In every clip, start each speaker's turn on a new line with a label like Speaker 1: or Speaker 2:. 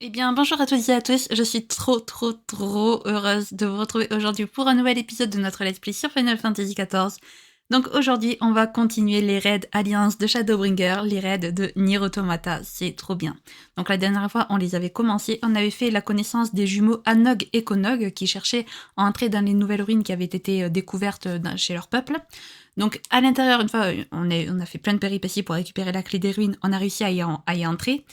Speaker 1: Eh bien, bonjour à toutes et à tous, je suis trop heureuse de vous retrouver aujourd'hui pour un nouvel épisode de notre Let's Play sur Final Fantasy XIV. Donc aujourd'hui, on va continuer les raids Alliance de Shadowbringer, les raids de Nier Automata, c'est trop bien. Donc la dernière fois, on les avait commencés, on avait fait la connaissance des jumeaux Anog et Konog qui cherchaient à entrer dans les nouvelles ruines qui avaient été découvertes chez leur peuple. Donc à l'intérieur, une fois, on a fait plein de péripéties pour récupérer la clé des ruines, on a réussi à y entrer.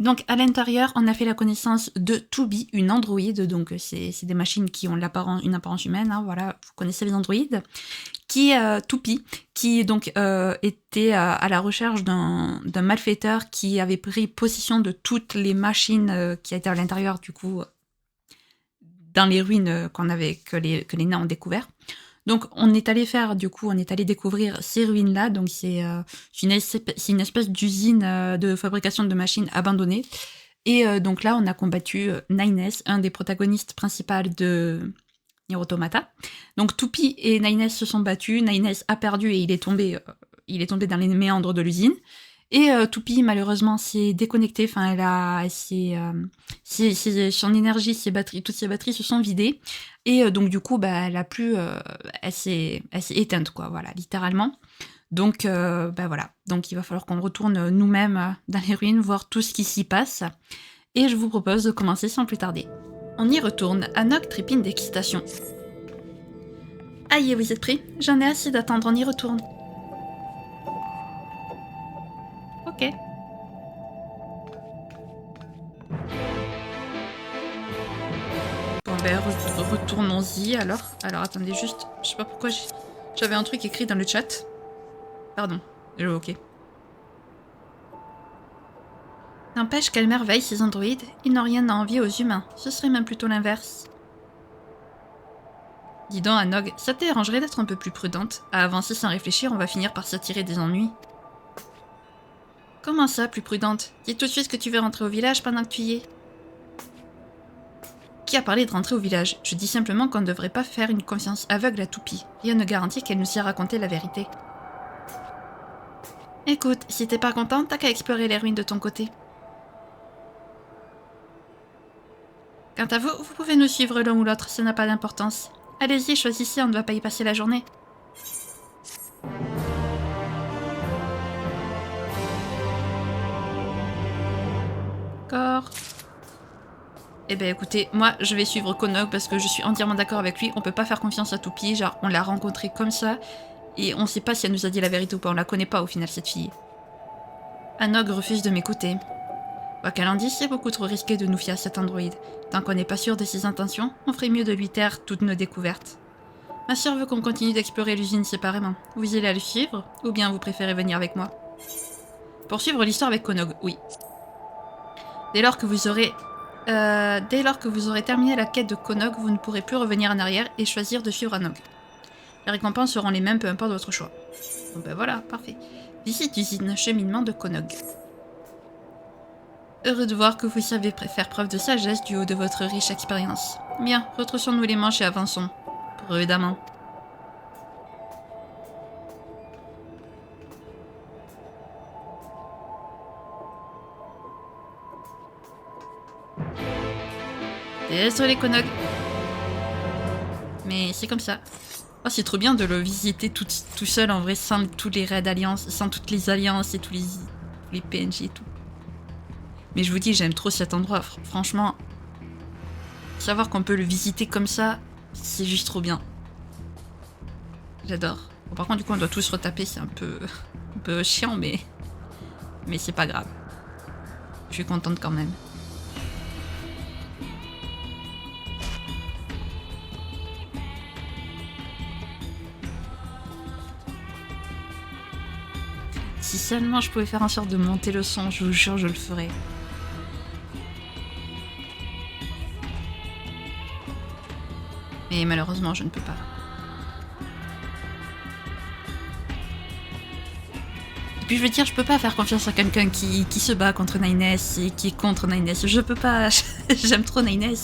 Speaker 1: Donc à l'intérieur, on a fait la connaissance de Tubi, une androïde, donc c'est des machines qui ont une apparence humaine, hein, voilà, vous connaissez les androïdes, qui Tupi, qui donc était à la recherche d'un malfaiteur qui avait pris possession de toutes les machines qui étaient à l'intérieur, du coup, dans les ruines que les nains ont découvert. Donc on est allé découvrir ces ruines-là, donc c'est une espèce d'usine de fabrication de machines abandonnées. Et donc là, on a combattu Nines, un des protagonistes principaux de Nier Automata. Donc Tupi et Nines se sont battus, Nines a perdu et il est tombé dans les méandres de l'usine. Et Tupi, malheureusement, s'est déconnectée, enfin, son énergie, toutes ses batteries se sont vidées. Et donc, du coup, bah, elle s'est éteinte, quoi, voilà, littéralement. Donc, bah voilà. Donc, il va falloir qu'on retourne nous-mêmes dans les ruines, voir tout ce qui s'y passe. Et je vous propose de commencer sans plus tarder. On y retourne. Anok trépine d'excitation. Aïe, vous êtes prêts? J'en ai assez d'attendre, on y retourne. Ok. Bon ben, retournons-y alors. Alors attendez juste, je sais pas pourquoi j'avais un truc écrit dans le chat. Pardon, ok. N'empêche, quelle merveille ces androïdes, ils n'ont rien à envier aux humains, ce serait même plutôt l'inverse. Dis donc, Anog, ça te dérangerait d'être un peu plus prudente? À avancer sans réfléchir, on va finir par s'attirer des ennuis. Comment ça, plus prudente? Dis tout de suite que tu veux rentrer au village pendant que tu y es. Qui a parlé de rentrer au village? Je dis simplement qu'on ne devrait pas faire une confiance aveugle à Tupi. Rien ne garantit qu'elle nous y a raconté la vérité. Écoute, si t'es pas contente, t'as qu'à explorer les ruines de ton côté. Quant à vous, vous pouvez nous suivre l'un ou l'autre, ça n'a pas d'importance. Allez-y, choisissez, on ne va pas y passer la journée. D'accord. Eh ben écoutez, moi je vais suivre Konog parce que je suis entièrement d'accord avec lui, on peut pas faire confiance à Tupi, genre on l'a rencontrée comme ça, et on sait pas si elle nous a dit la vérité ou pas, on la connaît pas au final cette fille. Anog refuse de m'écouter. Quoi qu'elle en dise, c'est beaucoup trop risqué de nous fier à cet androïde. Tant qu'on n'est pas sûr de ses intentions, on ferait mieux de lui taire toutes nos découvertes. Ma sœur veut qu'on continue d'explorer l'usine séparément. Vous allez le suivre, ou bien vous préférez venir avec moi? Poursuivre l'histoire avec Konog, oui. Dès lors que vous aurez terminé la quête de Konog, vous ne pourrez plus revenir en arrière et choisir de suivre Anog. Les récompenses seront les mêmes, peu importe votre choix. Bon ben voilà, parfait. Visite d'usine, cheminement de Konog. Heureux de voir que vous savez faire preuve de sagesse du haut de votre riche expérience. Bien, retroussons-nous les manches et avançons. Prudemment. Désolé Konog. Mais c'est comme ça. Oh, c'est trop bien de le visiter tout seul en vrai, sans tous les raids d'alliance, sans toutes les alliances et tous les PNJ et tout. Mais je vous dis, j'aime trop cet endroit. Franchement, savoir qu'on peut le visiter comme ça, c'est juste trop bien. J'adore. Bon, par contre, du coup, on doit tous retaper, c'est un peu chiant, mais c'est pas grave. Je suis contente quand même. Si seulement je pouvais faire en sorte de monter le son, je vous jure, je le ferais. Mais malheureusement, je ne peux pas. Et puis je veux dire, je peux pas faire confiance à quelqu'un qui se bat contre Nines et qui est contre Nines. Je peux pas. J'aime trop Nines.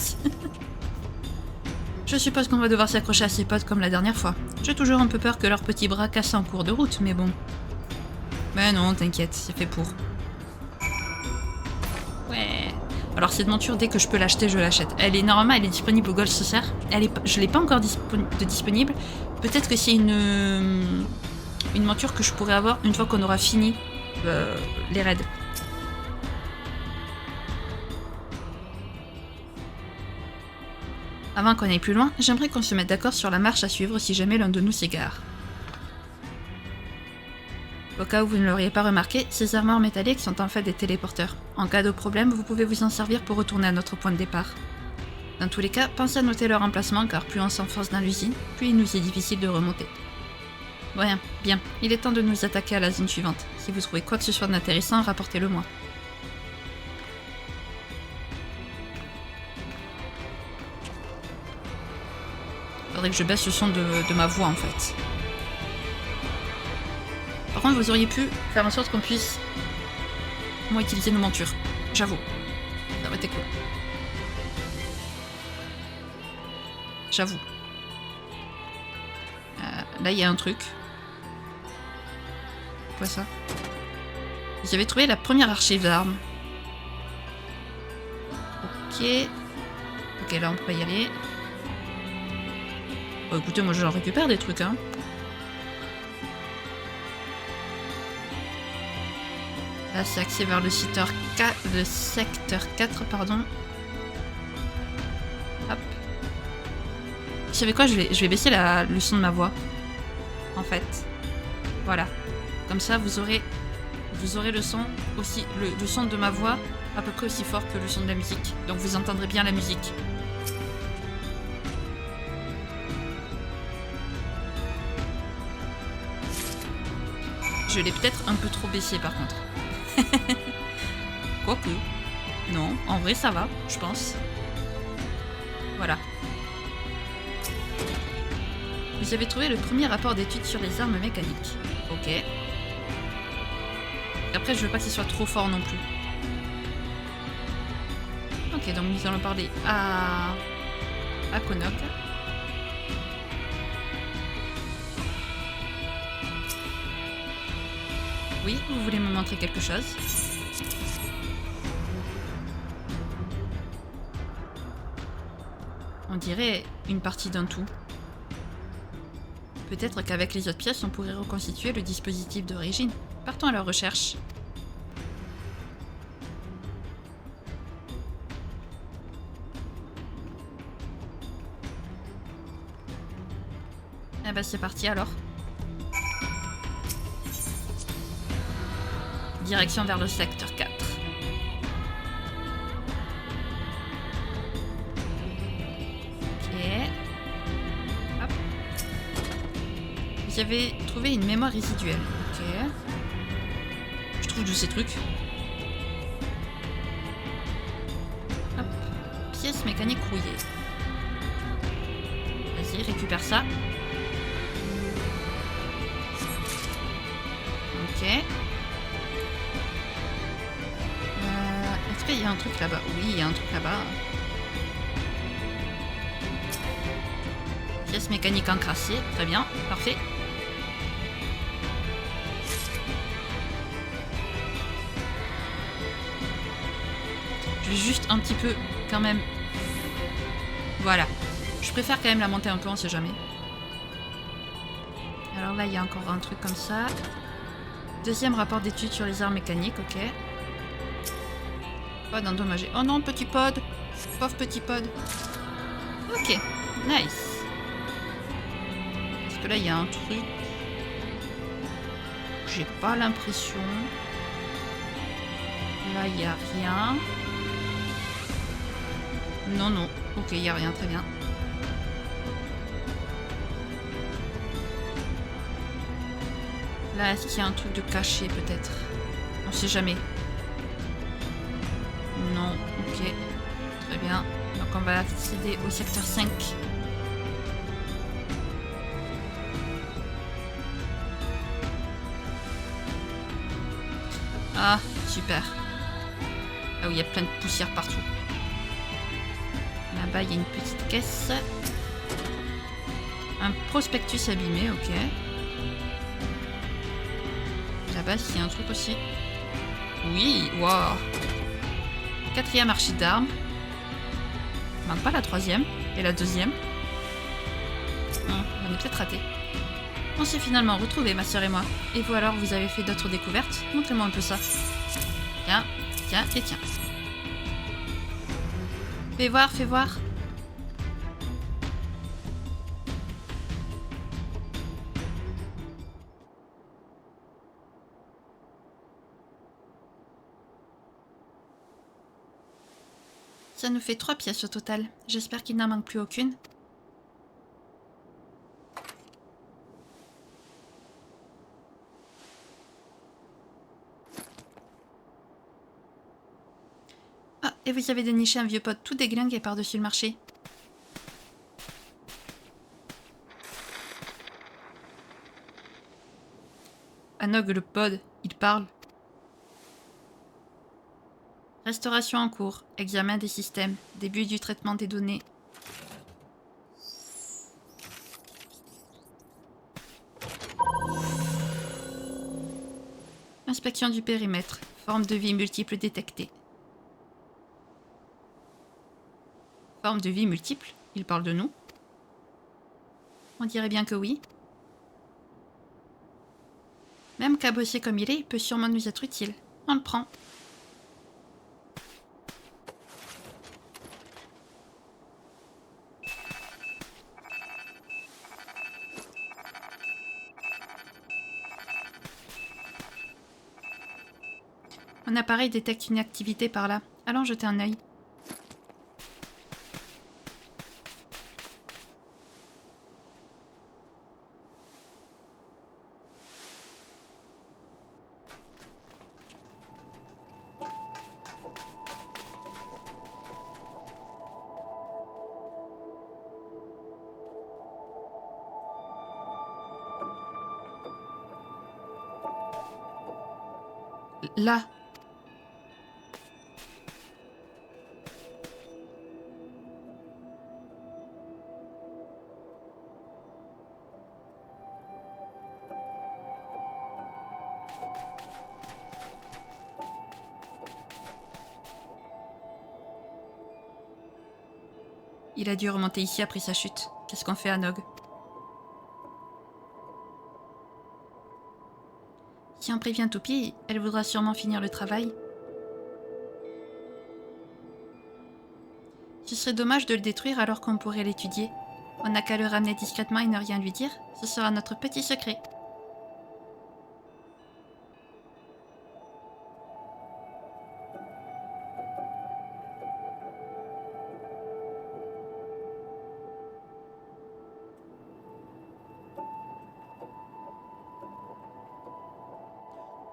Speaker 1: Je suppose qu'on va devoir s'accrocher à ses potes comme la dernière fois. J'ai toujours un peu peur que leur petit bras casse en cours de route, mais bon. Mais non, t'inquiète, c'est fait pour. Ouais. Alors cette monture, dès que je peux l'acheter, je l'achète. Normalement, elle est disponible au Gold Saucer. Je l'ai pas encore disponible. Peut-être que c'est une monture que je pourrais avoir une fois qu'on aura fini les raids. Avant qu'on aille plus loin, j'aimerais qu'on se mette d'accord sur la marche à suivre si jamais l'un de nous s'égare. Au cas où vous ne l'auriez pas remarqué, ces armoires métalliques sont en fait des téléporteurs. En cas de problème, vous pouvez vous en servir pour retourner à notre point de départ. Dans tous les cas, pensez à noter leur emplacement car plus on s'enfonce dans l'usine, plus il nous est difficile de remonter. Bien, il est temps de nous attaquer à la zone suivante. Si vous trouvez quoi que ce soit d'intéressant, rapportez-le moi. Faudrait que je baisse le son de ma voix en fait. Par contre, vous auriez pu faire en sorte qu'on puisse moins utiliser nos montures. J'avoue. Ça aurait été cool. J'avoue. Là, il y a un truc. Quoi ça? Vous avez trouvé la première archive d'armes. Ok. Ok, là, on peut pas y aller. Bon, écoutez, moi, j'en récupère des trucs, hein. Là, c'est axé vers le secteur 4, pardon. Hop. Vous savez quoi, je vais baisser le son de ma voix. En fait. Voilà. Comme ça, vous aurez le son aussi, le son de ma voix à peu près aussi fort que le son de la musique. Donc vous entendrez bien la musique. Je l'ai peut-être un peu trop baissé par contre. Quoique. Non, en vrai ça va, je pense. Voilà. Vous avez trouvé le premier rapport d'étude sur les armes mécaniques. Ok. Après, je veux pas qu'il soit trop fort non plus. Ok, donc nous allons parler à Konok. Oui, vous voulez me montrer quelque chose? On dirait une partie d'un tout. Peut-être qu'avec les autres pièces, on pourrait reconstituer le dispositif d'origine. Partons à leur recherche. Eh ben c'est parti alors. Direction vers le secteur 4. Ok. Hop. Vous avez trouvé une mémoire résiduelle. Ok. Je trouve de ces trucs. Hop. Pièce mécanique rouillée. Vas-y, récupère ça. Ok. Est-ce qu'il y a un truc là-bas? Oui, il y a un truc là-bas. Pièce mécanique encrassée. Très bien. Parfait. Je vais juste un petit peu quand même... Voilà. Je préfère quand même la monter un peu, on sait jamais. Alors là, il y a encore un truc comme ça. Deuxième rapport d'étude sur les armes mécaniques, ok. Pod endommagé. Oh non, petit pod. Pauvre petit pod. Ok, nice. Est-ce que là, il y a un truc? J'ai pas l'impression. Là, il n'y a rien. Non, non. Ok, il n'y a rien, très bien. Là, est-ce qu'il y a un truc de caché, peut-être? On sait jamais. Non, ok. Très bien. Donc on va accéder au secteur 5. Ah, super. Ah oui, il y a plein de poussière partout. Là-bas, il y a une petite caisse. Un prospectus abîmé, ok. Là-bas, il y a un truc aussi. Oui, waouh. 4e archi d'armes. Il manque pas la 3e et la 2e. On est peut-être raté. On s'est finalement retrouvés, ma sœur et moi. Et vous alors, vous avez fait d'autres découvertes? Montrez-moi un peu ça. Tiens, tiens et tiens. Fais voir, fais voir. Ça nous fait 3 pièces au total. J'espère qu'il n'en manque plus aucune. Ah, et vous avez déniché un vieux pot tout déglingué par-dessus le marché. Anog le pod, il parle. Restauration en cours, examen des systèmes, début du traitement des données. Inspection du périmètre, forme de vie multiple détectée. Forme de vie multiple? Il parle de nous? On dirait bien que oui. Même cabossé comme il peut sûrement nous être utile. On le prend. Mon appareil détecte une activité par là. Allons jeter un œil. Là. Il a dû remonter ici après sa chute. Qu'est-ce qu'on fait à Nog? Si on prévient Toupie, elle voudra sûrement finir le travail. Ce serait dommage de le détruire alors qu'on pourrait l'étudier. On n'a qu'à le ramener discrètement et ne rien lui dire. Ce sera notre petit secret.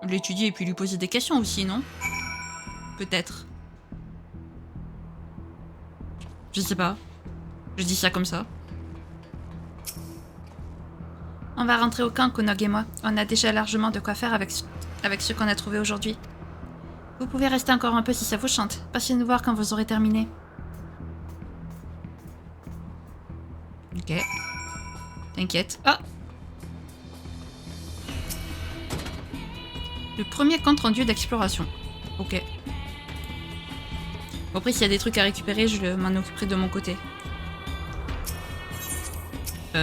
Speaker 1: L'étudier et puis lui poser des questions aussi, non? Peut-être. Je sais pas. Je dis ça comme ça. On va rentrer au camp, Konog et moi. On a déjà largement de quoi faire avec ce qu'on a trouvé aujourd'hui. Vous pouvez rester encore un peu si ça vous chante. Passez nous voir quand vous aurez terminé. Ok. T'inquiète. Ah! Le premier compte rendu d'exploration. Ok. Bon, après, s'il y a des trucs à récupérer, je m'en occuperai de mon côté.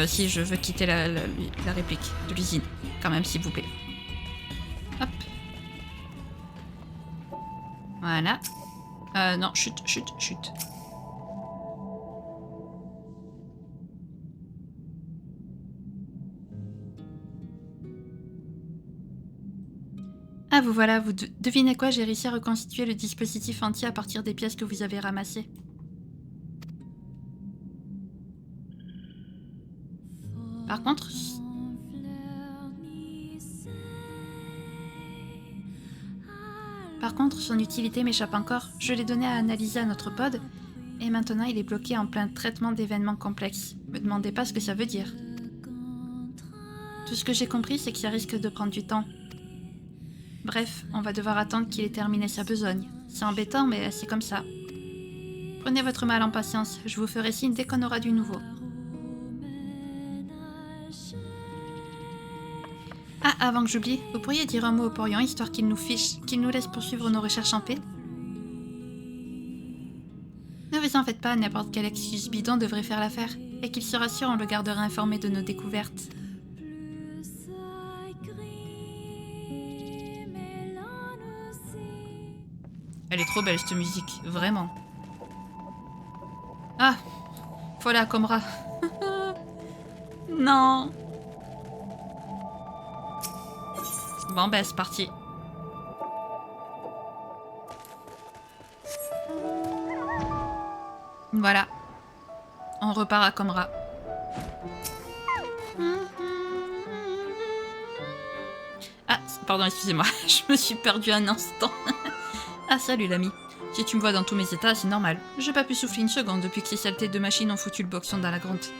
Speaker 1: Si je veux quitter la réplique de l'usine. Quand même, s'il vous plaît. Hop. Voilà. Non, chute, chute, chute. Ah, vous voilà, vous devinez quoi, j'ai réussi à reconstituer le dispositif entier à partir des pièces que vous avez ramassées. Par contre... son utilité m'échappe encore. Je l'ai donné à analyser à notre pod, et maintenant il est bloqué en plein traitement d'événements complexes. Me demandez pas ce que ça veut dire. Tout ce que j'ai compris, c'est que ça risque de prendre du temps. Bref, on va devoir attendre qu'il ait terminé sa besogne. C'est embêtant, mais c'est comme ça. Prenez votre mal en patience, je vous ferai signe dès qu'on aura du nouveau. Ah, avant que j'oublie, vous pourriez dire un mot au porion histoire qu'il nous fiche, qu'il nous laisse poursuivre nos recherches en paix? Ne vous en faites pas, n'importe quelle excuse bidon devrait faire l'affaire. Et qu'il se rassure, on le gardera informé de nos découvertes. Elle est trop belle cette musique, vraiment. Ah, voilà Comra. Non. Bon ben c'est parti. Voilà. On repart à Comra. Ah, pardon, excusez-moi, je me suis perdue un instant. Ah salut l'ami. Si tu me vois dans tous mes états, c'est normal. J'ai pas pu souffler une seconde depuis que ces saletés de machines ont foutu le boxon dans la grotte.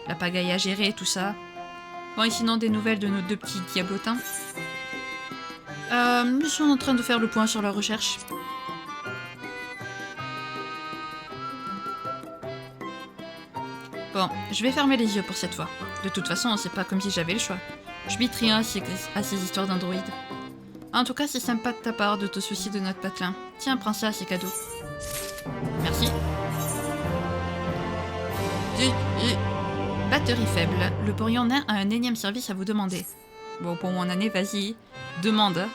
Speaker 1: La pagaille à gérer et tout ça. Bon, et sinon des nouvelles de nos deux petits diablotins. Ils sont en train de faire le point sur leurs recherches. Bon, je vais fermer les yeux pour cette fois. De toute façon, c'est pas comme si j'avais le choix. Je bite rien à ces histoires d'androïdes. En tout cas, c'est sympa de ta part de te soucier de notre patelin. Tiens, prends ça, c'est cadeau. Merci. Batterie faible. Le porion nain a un énième service à vous demander. Bon, pour mon année, vas-y. Demande.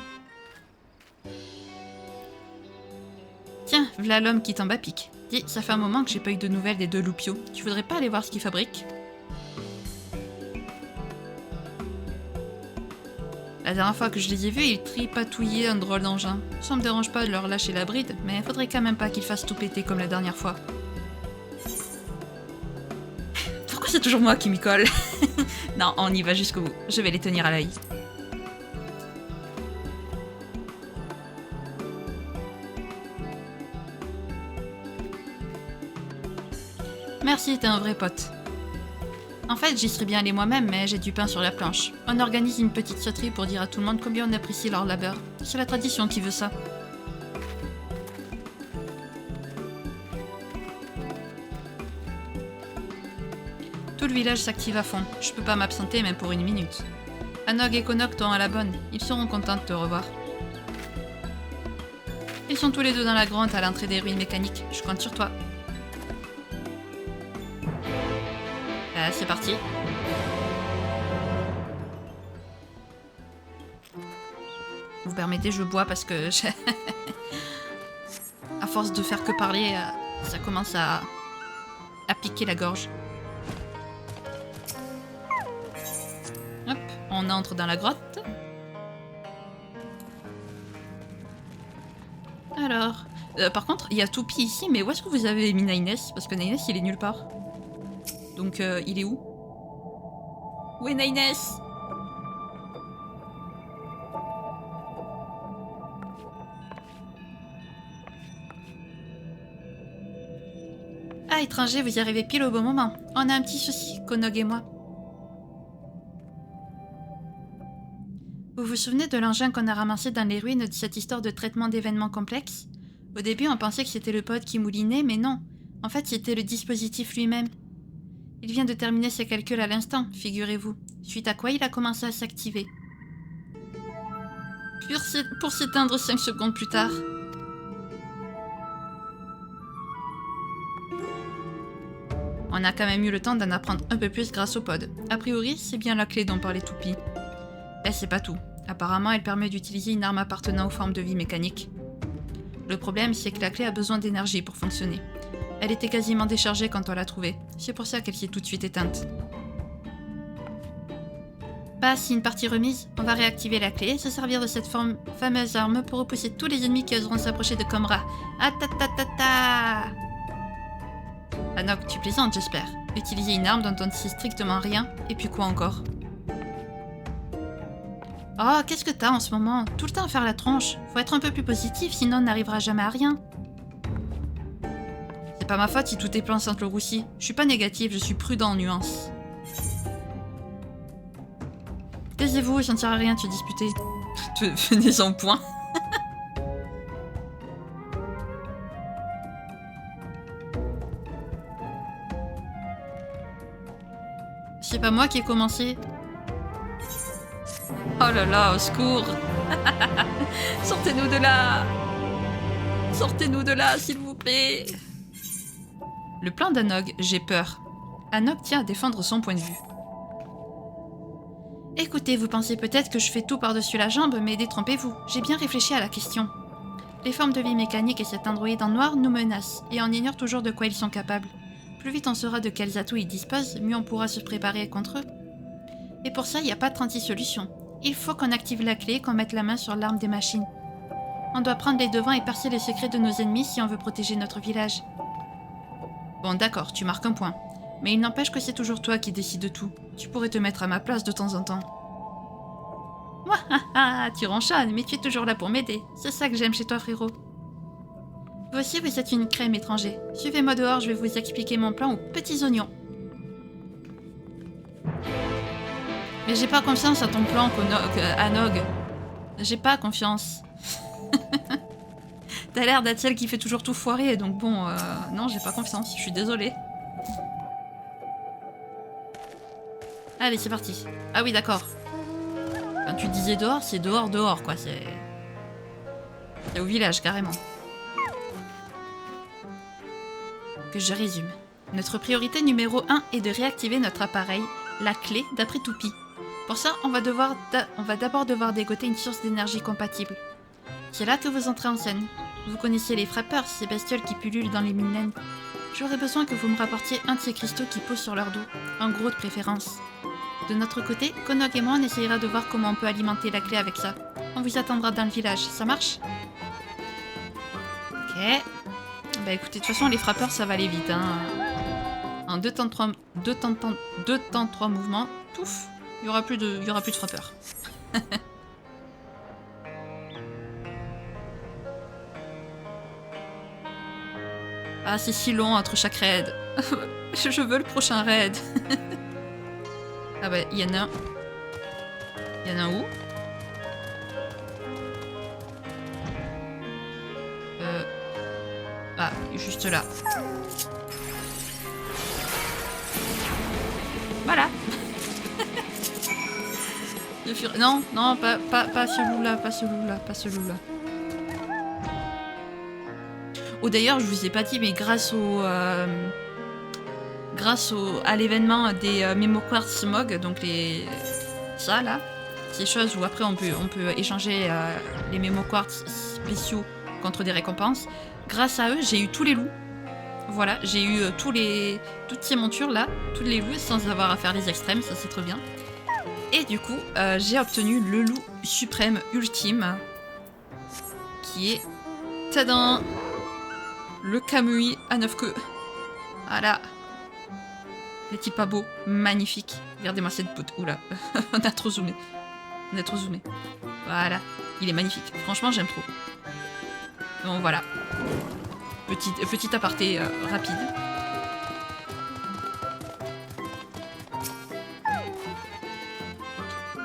Speaker 1: Tiens, v'là l'homme qui tombe à pic. Dis, ça fait un moment que j'ai pas eu de nouvelles des deux loupiaux. Tu voudrais pas aller voir ce qu'ils fabriquent? La dernière fois que je les ai vus, ils tripatouillaient un drôle d'engin. Ça me dérange pas de leur lâcher la bride, mais faudrait quand même pas qu'ils fassent tout péter comme la dernière fois. Pourquoi c'est toujours moi qui m'y colle? Non, on y va jusqu'au bout. Je vais les tenir à l'œil. Merci, t'es un vrai pote. En fait, j'y serais bien allée moi-même, mais j'ai du pain sur la planche. On organise une petite sauterie pour dire à tout le monde combien on apprécie leur labeur. C'est la tradition qui veut ça. Tout le village s'active à fond. Je peux pas m'absenter même pour une minute. Anog et Konok t'ont à la bonne. Ils seront contents de te revoir. Ils sont tous les deux dans la grotte à l'entrée des ruines mécaniques. Je compte sur toi. C'est parti. Vous permettez, je bois parce que à force de faire que parler, ça commence à piquer la gorge. Hop, on entre dans la grotte. Alors, par contre, il y a Toupi ici, mais où est-ce que vous avez mis Nines? Parce que Nines, il est nulle part. Donc, il est où? Où est Nines? Ah, étranger, vous y arrivez pile au bon moment. On a un petit souci, Konog et moi. Vous vous souvenez de l'engin qu'on a ramassé dans les ruines de cette histoire de traitement d'événements complexes? Au début, on pensait que c'était le pod qui moulinait, mais non. En fait, c'était le dispositif lui-même. Il vient de terminer ses calculs à l'instant, figurez-vous, suite à quoi il a commencé à s'activer. Pour s'éteindre 5 secondes plus tard. On a quand même eu le temps d'en apprendre un peu plus grâce au pod. A priori, c'est bien la clé dont parlait Toupi. Et c'est pas tout. Apparemment, elle permet d'utiliser une arme appartenant aux formes de vie mécaniques. Le problème, c'est que la clé a besoin d'énergie pour fonctionner. Elle était quasiment déchargée quand on l'a trouvée. C'est pour ça qu'elle s'est tout de suite éteinte. Passe, une partie remise, on va réactiver la clé et se servir de cette fameuse arme pour repousser tous les ennemis qui oseront s'approcher de Comra. Ah ta ta ta ta. Anog, tu plaisantes, j'espère. Utiliser une arme dont on ne sait strictement rien, et puis quoi encore? Oh, qu'est-ce que t'as en ce moment? Tout le temps à faire la tronche. Faut être un peu plus positif, sinon on n'arrivera jamais à rien. C'est pas ma faute si tout est plein sans le roussi. Je suis pas négative, je suis prudent en nuance. Taisez-vous, ça ne sert à rien de se disputer. Venez en point. C'est pas moi qui ai commencé. Oh là là, au secours. Sortez-nous de là. Sortez-nous de là, s'il vous plaît. Le plan d'Anog, j'ai peur. Anog tient à défendre son point de vue. Écoutez, vous pensez peut-être que je fais tout par-dessus la jambe, mais détrompez-vous, j'ai bien réfléchi à la question. Les formes de vie mécaniques et cet androïde en noir nous menacent, et on ignore toujours de quoi ils sont capables. Plus vite on saura de quels atouts ils disposent, mieux on pourra se préparer contre eux. Et pour ça, il n'y a pas 36 solutions. Il faut qu'on active la clé et qu'on mette la main sur l'arme des machines. On doit prendre les devants et percer les secrets de nos ennemis si on veut protéger notre village. Bon d'accord, tu marques un point. Mais il n'empêche que c'est toujours toi qui décides de tout. Tu pourrais te mettre à ma place de temps en temps. Wahaha, tu ronchonnes, mais tu es toujours là pour m'aider. C'est ça que j'aime chez toi, frérot. Vous aussi, vous êtes une crème étranger. Suivez-moi dehors, je vais vous expliquer mon plan aux petits oignons. Mais j'ai pas confiance à ton plan, Anog. J'ai pas confiance. T'as l'air d'être celle qui fait toujours tout foirer, donc bon, non, j'ai pas confiance, je suis désolée. Allez, c'est parti. Ah oui, d'accord. Quand tu disais dehors, c'est dehors, dehors, quoi. C'est au village, carrément. Que je résume. Notre priorité numéro 1 est de réactiver notre appareil, la clé d'après Toupie. Pour ça, on va d'abord devoir dégoter une source d'énergie compatible. C'est là que vous entrez en scène. Vous connaissez les frappeurs, ces bestioles qui pullulent dans les mines naines. J'aurais besoin que vous me rapportiez un de ces cristaux qui posent sur leur dos, en gros de préférence. De notre côté, Konog et moi on essayera de voir comment on peut alimenter la clé avec ça. On vous attendra dans le village, ça marche? Ok. Bah écoutez, de toute façon les frappeurs ça va aller vite. Hein. En deux temps de 3 mouvements, pouf, il y aura plus de frappeurs. Ah, c'est si long entre chaque raid. Je veux le prochain raid. Ah bah, il y en a un. Il y en a un où? Ah, juste là. Voilà. Non, non, pas celui-là, pas celui-là, pas celui-là. Oh d'ailleurs, je vous ai pas dit, mais grâce à l'événement des Memo Quartz Smog, donc ça là, ces choses où après on peut échanger les Memo Quartz spéciaux contre des récompenses. Grâce à eux, j'ai eu tous les loups. Voilà, j'ai eu toutes ces montures là, tous les loups sans avoir à faire les extrêmes, ça c'est trop bien. Et du coup, j'ai obtenu le loup suprême ultime, qui est tadam, le Kamui à 9 queues. Voilà. Les petits pas beaux, magnifique. Regardez-moi cette boute. Oula, on a trop zoomé. On a trop zoomé. Voilà, il est magnifique. Franchement, j'aime trop. Donc voilà. Petit aparté rapide.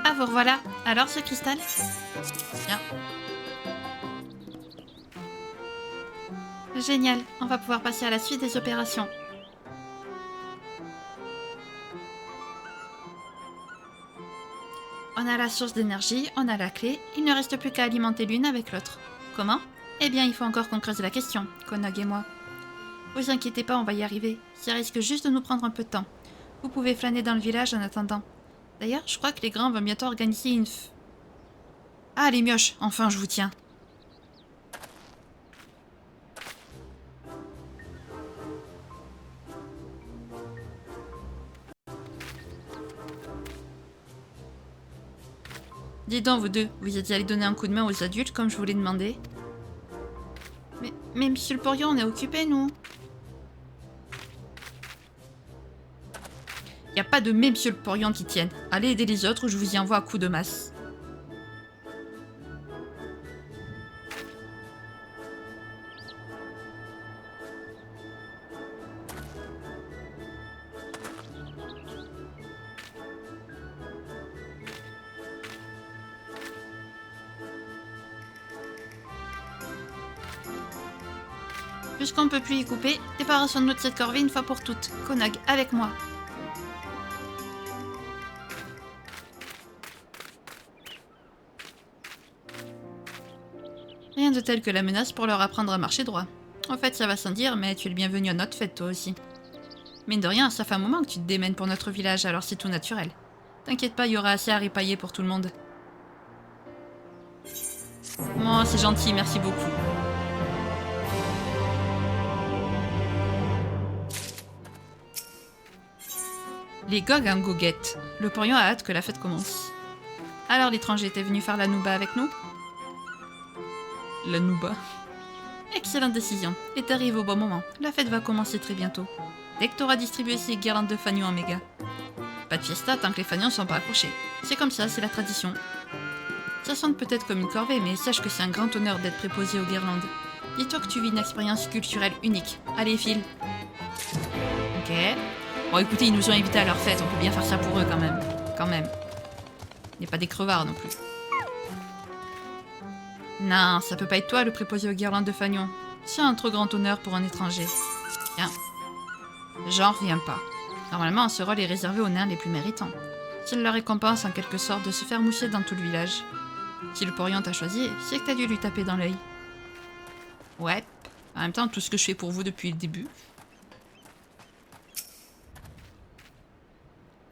Speaker 1: Ah, vous revoilà. Alors, ce cristal? Bien. Génial, on va pouvoir passer à la suite des opérations. On a la source d'énergie, on a la clé, il ne reste plus qu'à alimenter l'une avec l'autre. Comment? Eh bien, il faut encore qu'on creuse la question, Konog et moi. Vous inquiétez pas, on va y arriver. Ça risque juste de nous prendre un peu de temps. Vous pouvez flâner dans le village en attendant. D'ailleurs, je crois que les grands vont bientôt organiser une... Ah, les mioches, enfin, je vous tiens. Dis donc, vous deux, vous êtes allés donner un coup de main aux adultes comme je vous l'ai demandé. Mais monsieur le Porion, on est occupés, nous. Y a pas de mais monsieur le Porion qui tienne. Allez aider les autres, je vous y envoie à coups de masse. Puisqu'on ne peut plus y couper, débarrassons-nous de cette corvée une fois pour toutes. Konog, avec moi. Rien de tel que la menace pour leur apprendre à marcher droit. En fait, ça va sans dire, mais tu es le bienvenu à notre fête, toi aussi. Mine de rien, ça fait un moment que tu te démènes pour notre village, alors c'est tout naturel. T'inquiète pas, il y aura assez à ripailler pour tout le monde. Oh, c'est gentil, merci beaucoup. Les Gog en goguette. Le porion a hâte que la fête commence. Alors l'étranger, t'es venu faire la nouba avec nous? La nouba. Excellente décision. Et t'arrives au bon moment. La fête va commencer très bientôt. Dès que t'auras distribué ces guirlandes de fanions en méga. Pas de fiesta tant que les fanions sont pas accrochés. C'est comme ça, c'est la tradition. Ça sonne peut-être comme une corvée, mais sache que c'est un grand honneur d'être préposé aux guirlandes. Dis-toi que tu vis une expérience culturelle unique. Allez, file. Ok. Bon, écoutez, ils nous ont invités à leur fête, on peut bien faire ça pour eux quand même. Quand même. Il n'y a pas des crevards non plus. Non, ça peut pas être toi le préposé aux guirlandes de fanions. C'est un trop grand honneur pour un étranger. Tiens. J'en reviens pas. Normalement, ce rôle est réservé aux nains les plus méritants. C'est leur récompense en quelque sorte de se faire mousser dans tout le village. Si le porion t'a choisi, c'est que t'as dû lui taper dans l'œil. Ouais. En même temps, tout ce que je fais pour vous depuis le début.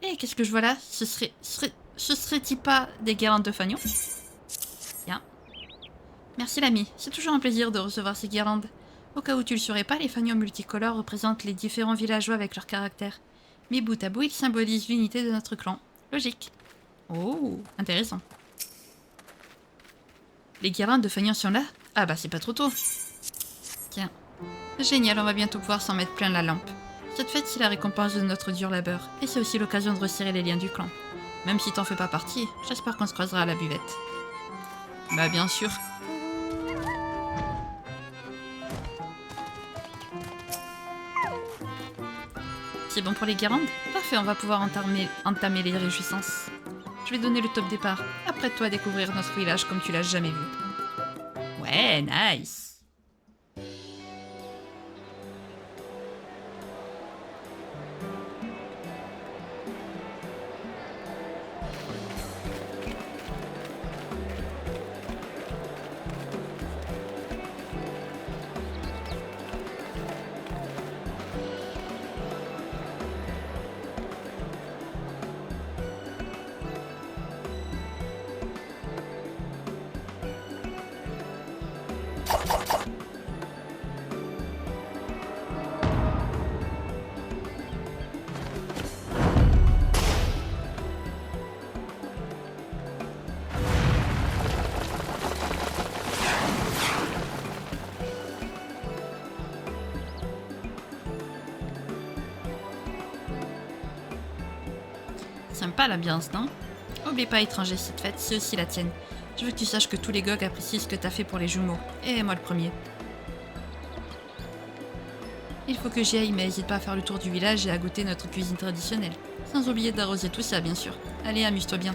Speaker 1: Et qu'est-ce que je vois là? Ce serait-il pas des guirlandes de fanions? Bien. Merci l'ami, c'est toujours un plaisir de recevoir ces guirlandes. Au cas où tu le saurais pas, les fanions multicolores représentent les différents villageois avec leur caractère. Mais bout à bout, ils symbolisent l'unité de notre clan. Logique. Oh, intéressant. Les guirlandes de fanions sont là? Ah bah c'est pas trop tôt. Tiens. Génial, on va bientôt pouvoir s'en mettre plein la lampe. Cette fête, c'est la récompense de notre dur labeur, et c'est aussi l'occasion de resserrer les liens du clan. Même si t'en fais pas partie, j'espère qu'on se croisera à la buvette. Bah bien sûr. C'est bon pour les guirlandes? Parfait, on va pouvoir entamer les réjouissances. Je vais donner le top départ. Apprête-toi à découvrir notre village comme tu l'as jamais vu. Ouais, nice. Sympa l'ambiance, non? Oublie pas, étranger, cette fête, c'est aussi la tienne. Je veux que tu saches que tous les gogs apprécient ce que t'as fait pour les jumeaux. Et moi le premier. Il faut que j'y aille, mais n'hésite pas à faire le tour du village et à goûter notre cuisine traditionnelle. Sans oublier d'arroser tout ça, bien sûr. Allez, amuse-toi bien.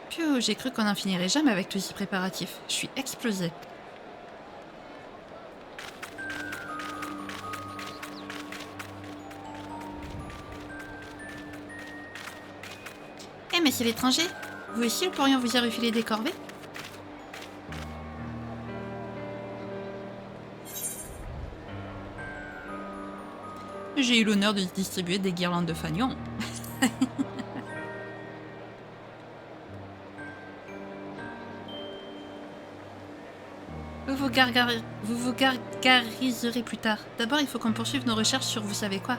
Speaker 1: Piou, j'ai cru qu'on n'en finirait jamais avec tous ces préparatifs. Je suis explosée. Eh mais c'est l'étranger. Vous aussi, le porion vous a refilé des corvées? J'ai eu l'honneur de distribuer des guirlandes de fanions. Vous vous gargariserez plus tard. D'abord, il faut qu'on poursuive nos recherches sur vous savez quoi.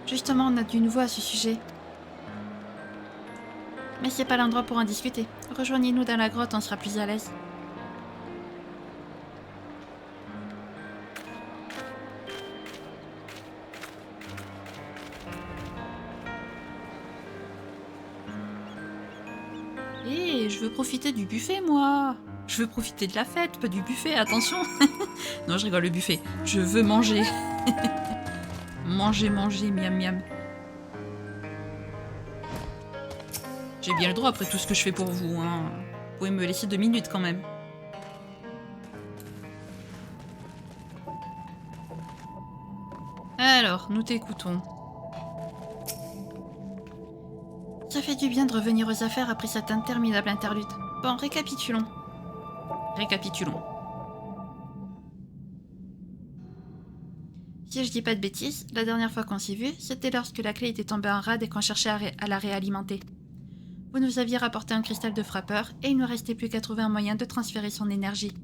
Speaker 1: Justement, on a du nouveau à ce sujet. Mais c'est pas l'endroit pour en discuter. Rejoignez-nous dans la grotte, on sera plus à l'aise. Hé, je veux profiter du buffet, moi. Je veux profiter de la fête, pas du buffet, attention. Non, je rigole, le buffet. Je veux manger. Manger, manger, miam miam. J'ai bien le droit après tout ce que je fais pour vous, hein. Vous pouvez me laisser 2 minutes quand même. Alors, nous t'écoutons. Ça fait du bien de revenir aux affaires après cette interminable interlude. Bon, récapitulons. Récapitulons. Si je dis pas de bêtises, la dernière fois qu'on s'est vu, c'était lorsque la clé était tombée en rade et qu'on cherchait à la réalimenter. Vous nous aviez rapporté un cristal de frappeur et il ne restait plus qu'à trouver un moyen de transférer son énergie.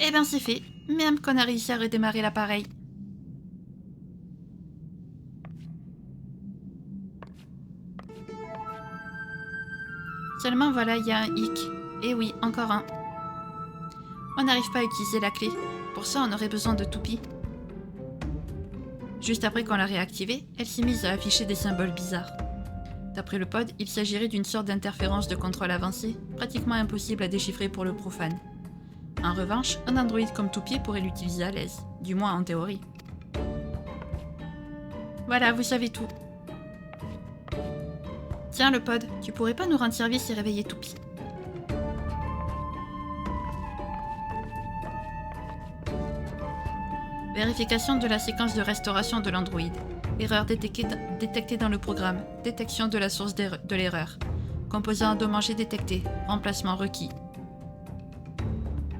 Speaker 1: Eh ben c'est fait, même qu'on a réussi à redémarrer l'appareil. Seulement voilà, il y a un hic. Et oui, encore un. On n'arrive pas à utiliser la clé. Pour ça, on aurait besoin de Toupie. Juste après qu'on l'a réactivée, elle s'est mise à afficher des symboles bizarres. D'après le pod, il s'agirait d'une sorte d'interférence de contrôle avancée, pratiquement impossible à déchiffrer pour le profane. En revanche, un androïde comme Toupie pourrait l'utiliser à l'aise, du moins en théorie. Voilà, vous savez tout. Tiens le pod, tu pourrais pas nous rendre service et réveiller Toupie? Vérification de la séquence de restauration de l'androïde. Erreur détectée dans le programme. Détection de la source de l'erreur. Composant endommagé détecté. Remplacement requis.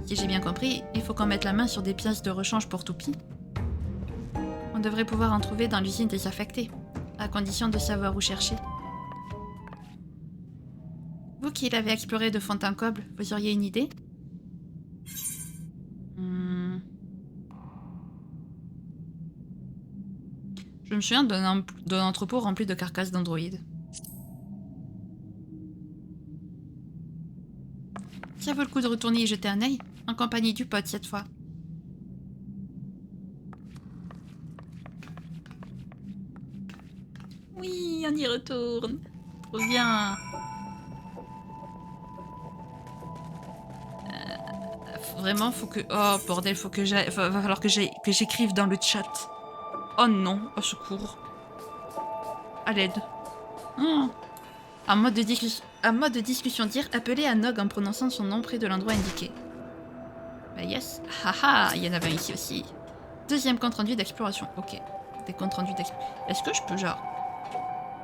Speaker 1: Si j'ai bien compris, il faut qu'on mette la main sur des pièces de rechange pour Toupie. On devrait pouvoir en trouver dans l'usine désaffectée, à condition de savoir où chercher. Vous qui l'avez exploré de fond en comble, vous auriez une idée? Je me souviens d'un entrepôt rempli de carcasses d'androïdes. Ça vaut le coup de retourner y jeter un œil, en compagnie du pote cette fois. Oui, on y retourne. Trop bien. Vraiment, faut que... Oh, bordel, faut que j'aille... Va falloir que j'écrive dans le chat. Oh non, au secours. À l'aide. Oh. En mode de discussion dire, appeler à Nog en prononçant son nom près de l'endroit indiqué. Bah yes. Haha, il y en avait un ici aussi. Deuxième compte rendu d'exploration. Ok. Des comptes rendus d'exploration. Est-ce que je peux genre...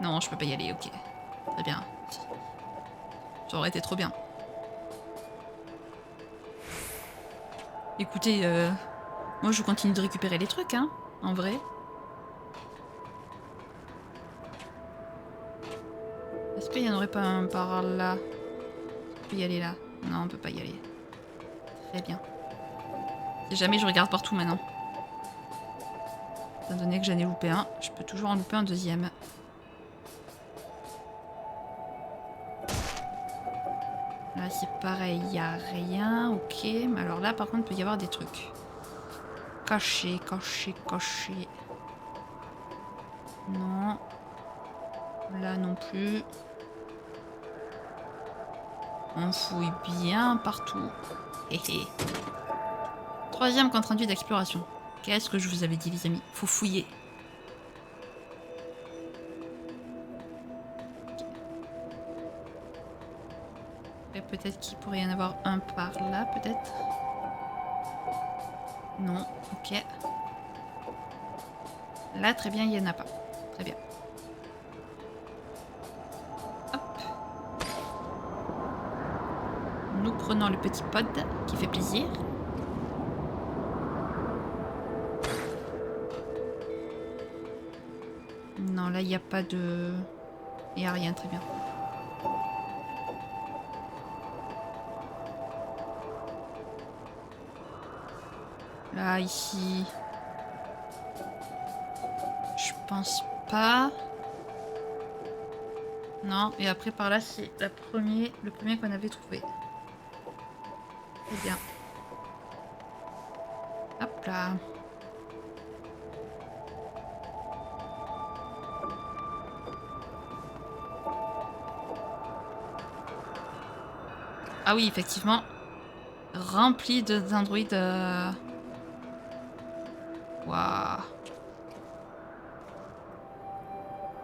Speaker 1: Non, je peux pas y aller, ok. Très bien. Ça aurait été trop bien. Écoutez, moi je continue de récupérer les trucs, hein, en vrai. Est-ce qu'il y en aurait pas un par là? On peut y aller là? Non, on peut pas y aller. Très bien. Si jamais je regarde partout maintenant. Étant donné que j'en ai loupé un, je peux toujours en louper un deuxième. Là c'est pareil, il n'y a rien, ok. Mais alors là par contre il peut y avoir des trucs. Caché, caché, caché. Non. Là non plus. On fouille bien partout. Héhé. Troisième compte rendu d'exploration. Qu'est-ce que je vous avais dit les amis? Faut fouiller. Et peut-être qu'il pourrait y en avoir un par là, peut-être. Non, ok. Là, très bien, il n'y en a pas. Très bien. Hop. Nous prenons le petit pod qui fait plaisir. Non, là, il n'y a pas de... Il n'y a rien, très bien. Là, ici... Je pense pas. Non, et après par là, c'est le premier qu'on avait trouvé. Très bien. Hop là. Ah oui, effectivement. Rempli d'androïdes. Waouh.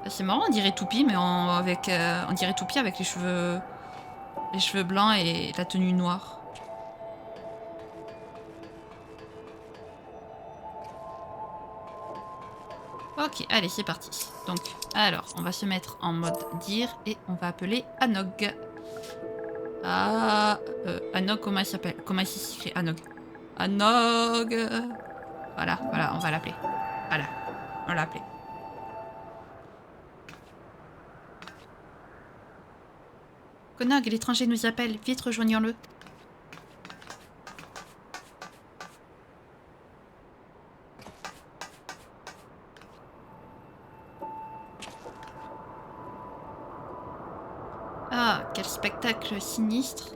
Speaker 1: C'est marrant, on dirait Toupie, mais on dirait Toupie avec les cheveux blancs et la tenue noire. Ok. Ok, allez, c'est parti. Donc, alors, on va se mettre en mode dire et on va appeler Anog. Ah, Anog, comment il s'appelle? Comment il s'écrit Anog? Anog. Voilà, voilà, on va l'appeler. Voilà, on l'a appelé. Konog, l'étranger nous appelle. Vite, rejoignons-le. Ah, quel spectacle sinistre.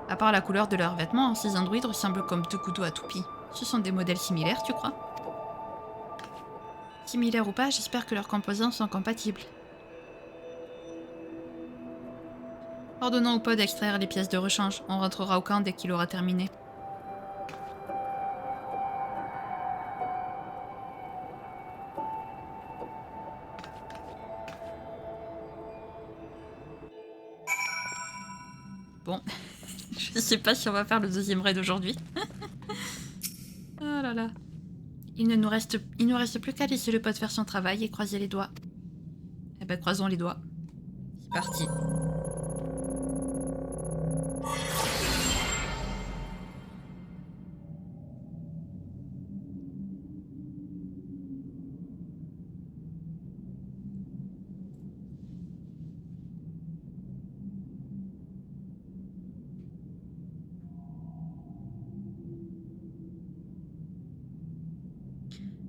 Speaker 1: À part la couleur de leurs vêtements, ces androïdes ressemblent comme deux couteaux à toupie. Ce sont des modèles similaires, tu crois? Similaires ou pas, j'espère que leurs composants sont compatibles. Ordonnons au pod d'extraire les pièces de rechange. On rentrera au camp dès qu'il aura terminé. Bon, je sais pas si on va faire le deuxième raid aujourd'hui. Oh là là. Il nous reste plus qu'à laisser le pod faire son travail et croiser les doigts. Eh ben, croisons les doigts. C'est parti.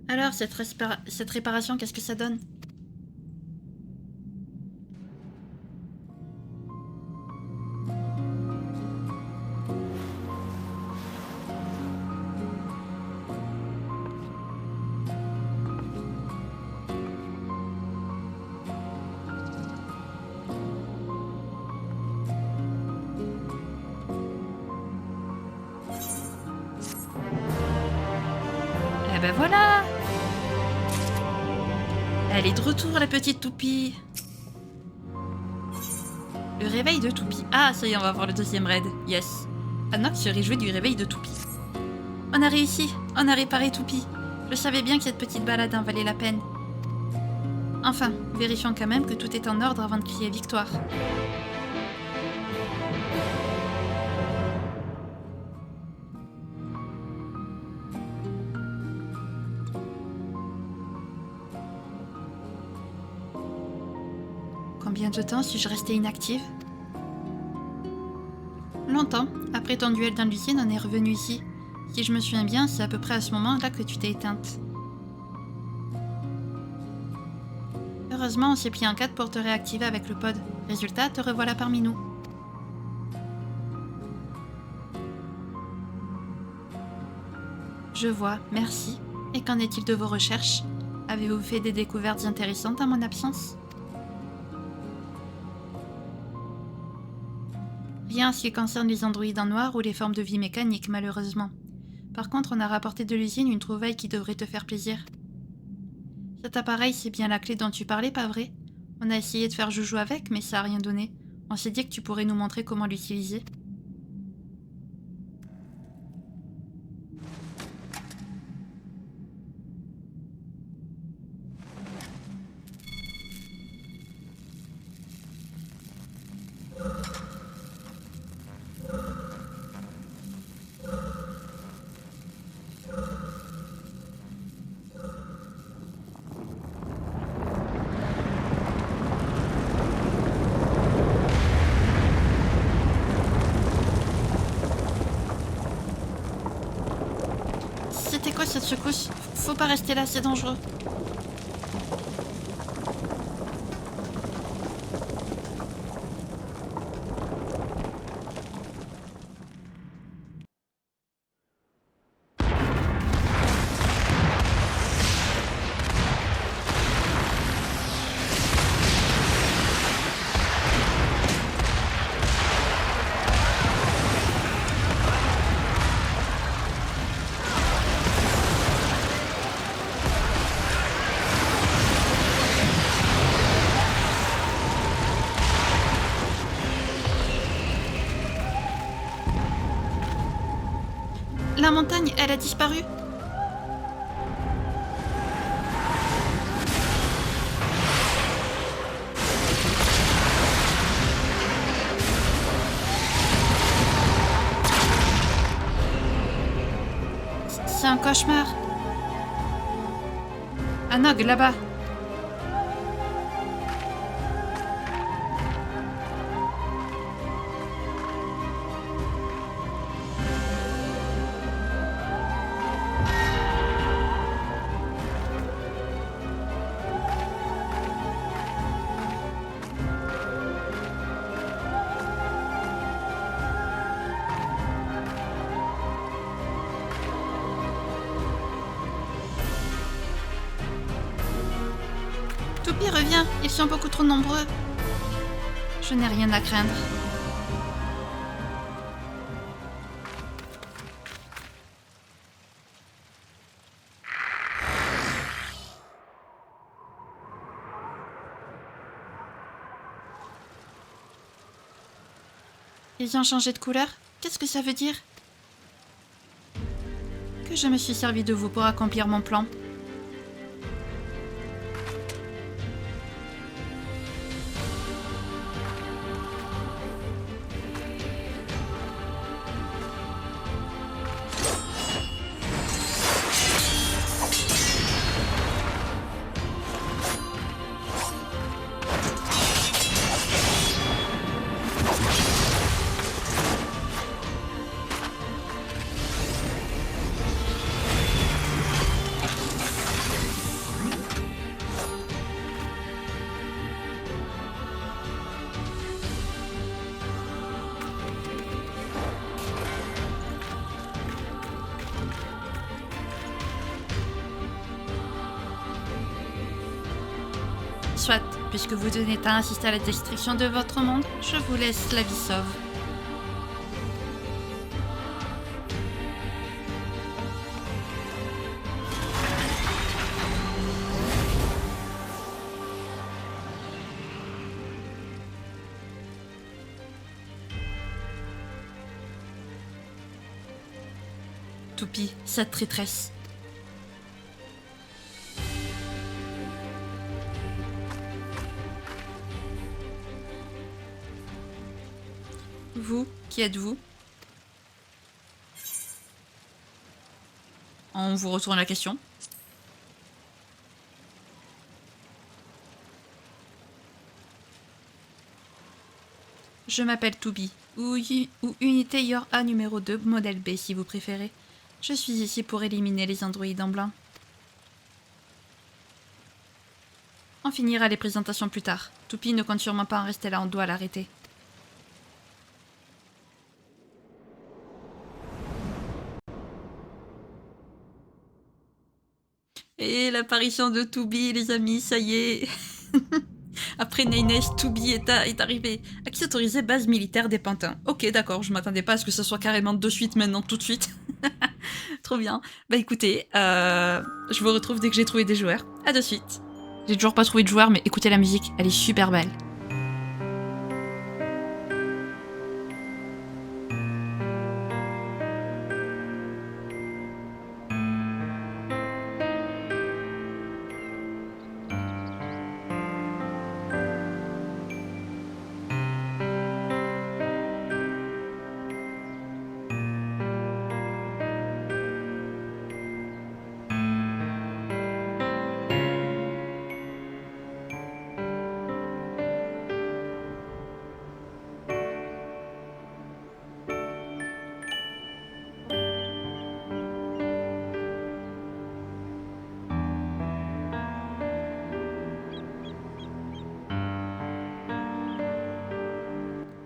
Speaker 1: Alors, cette réparation, qu'est-ce que ça donne? Eh ben voilà! Elle est de retour, la petite toupie. Le réveil de Toupie. Ah, ça y est, on va voir le deuxième raid. Yes. Anog se réjouit du réveil de Toupie. On a réussi. On a réparé Toupie. Je savais bien que cette petite balade en valait la peine. Enfin, vérifions quand même que tout est en ordre avant de crier victoire. Combien de temps suis-je restée inactive? Longtemps. Après ton duel dans l'usine, on est revenu ici. Si je me souviens bien, c'est à peu près à ce moment-là que tu t'es éteinte. Heureusement, on s'est pris un cadre pour te réactiver avec le pod. Résultat, te revoilà parmi nous. Je vois, merci. Et qu'en est-il de vos recherches? Avez-vous fait des découvertes intéressantes en mon absence? Rien en ce qui concerne les androïdes en noir ou les formes de vie mécaniques, malheureusement. Par contre, on a rapporté de l'usine une trouvaille qui devrait te faire plaisir. Cet appareil, c'est bien la clé dont tu parlais, pas vrai? On a essayé de faire joujou avec, mais ça a rien donné. On s'est dit que tu pourrais nous montrer comment l'utiliser. C'était quoi cette secousse? Faut pas rester là, c'est dangereux. La montagne, elle a disparu. c'est un cauchemar. Anog, là-bas. Toupie, reviens, ils sont beaucoup trop nombreux. Je n'ai rien à craindre. Ils ont changé de couleur? Qu'est-ce que ça veut dire? Que je me suis servi de vous pour accomplir mon plan. Soit, puisque vous tenez à assister à la destruction de votre monde, je vous laisse la vie sauve. Toupie, cette traîtresse. Vous, qui êtes-vous? On vous retourne la question. Je m'appelle Toupie, ou Unité Yor A numéro 2, modèle B si vous préférez. Je suis ici pour éliminer les androïdes en blanc. On finira les présentations plus tard. Toupie ne compte sûrement pas en rester là, on doit l'arrêter. Et l'apparition de Toupie, les amis, ça y est. Après Neynes, Toupie est arrivé. À qui s'autorisait base militaire des Pantins? Ok, d'accord, je m'attendais pas à ce que ça soit carrément de suite maintenant, tout de suite. Trop bien. Bah écoutez, je vous retrouve dès que j'ai trouvé des joueurs. À de suite. J'ai toujours pas trouvé de joueurs, mais écoutez la musique, elle est super belle.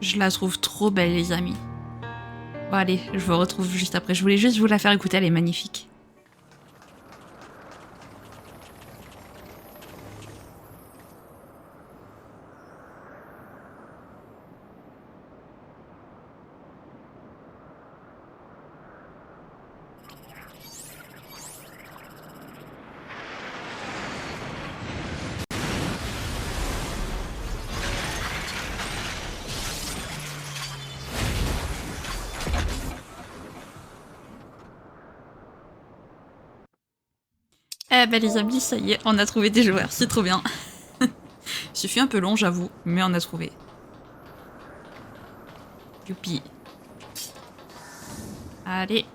Speaker 1: Je la trouve trop belle, les amis. Bon, allez, je vous retrouve juste après. Je voulais juste vous la faire écouter, elle est magnifique. Eh ben les amis, ça y est, on a trouvé des joueurs, c'est trop bien. Il fut un peu long, j'avoue, mais on a trouvé. Youpi. Allez.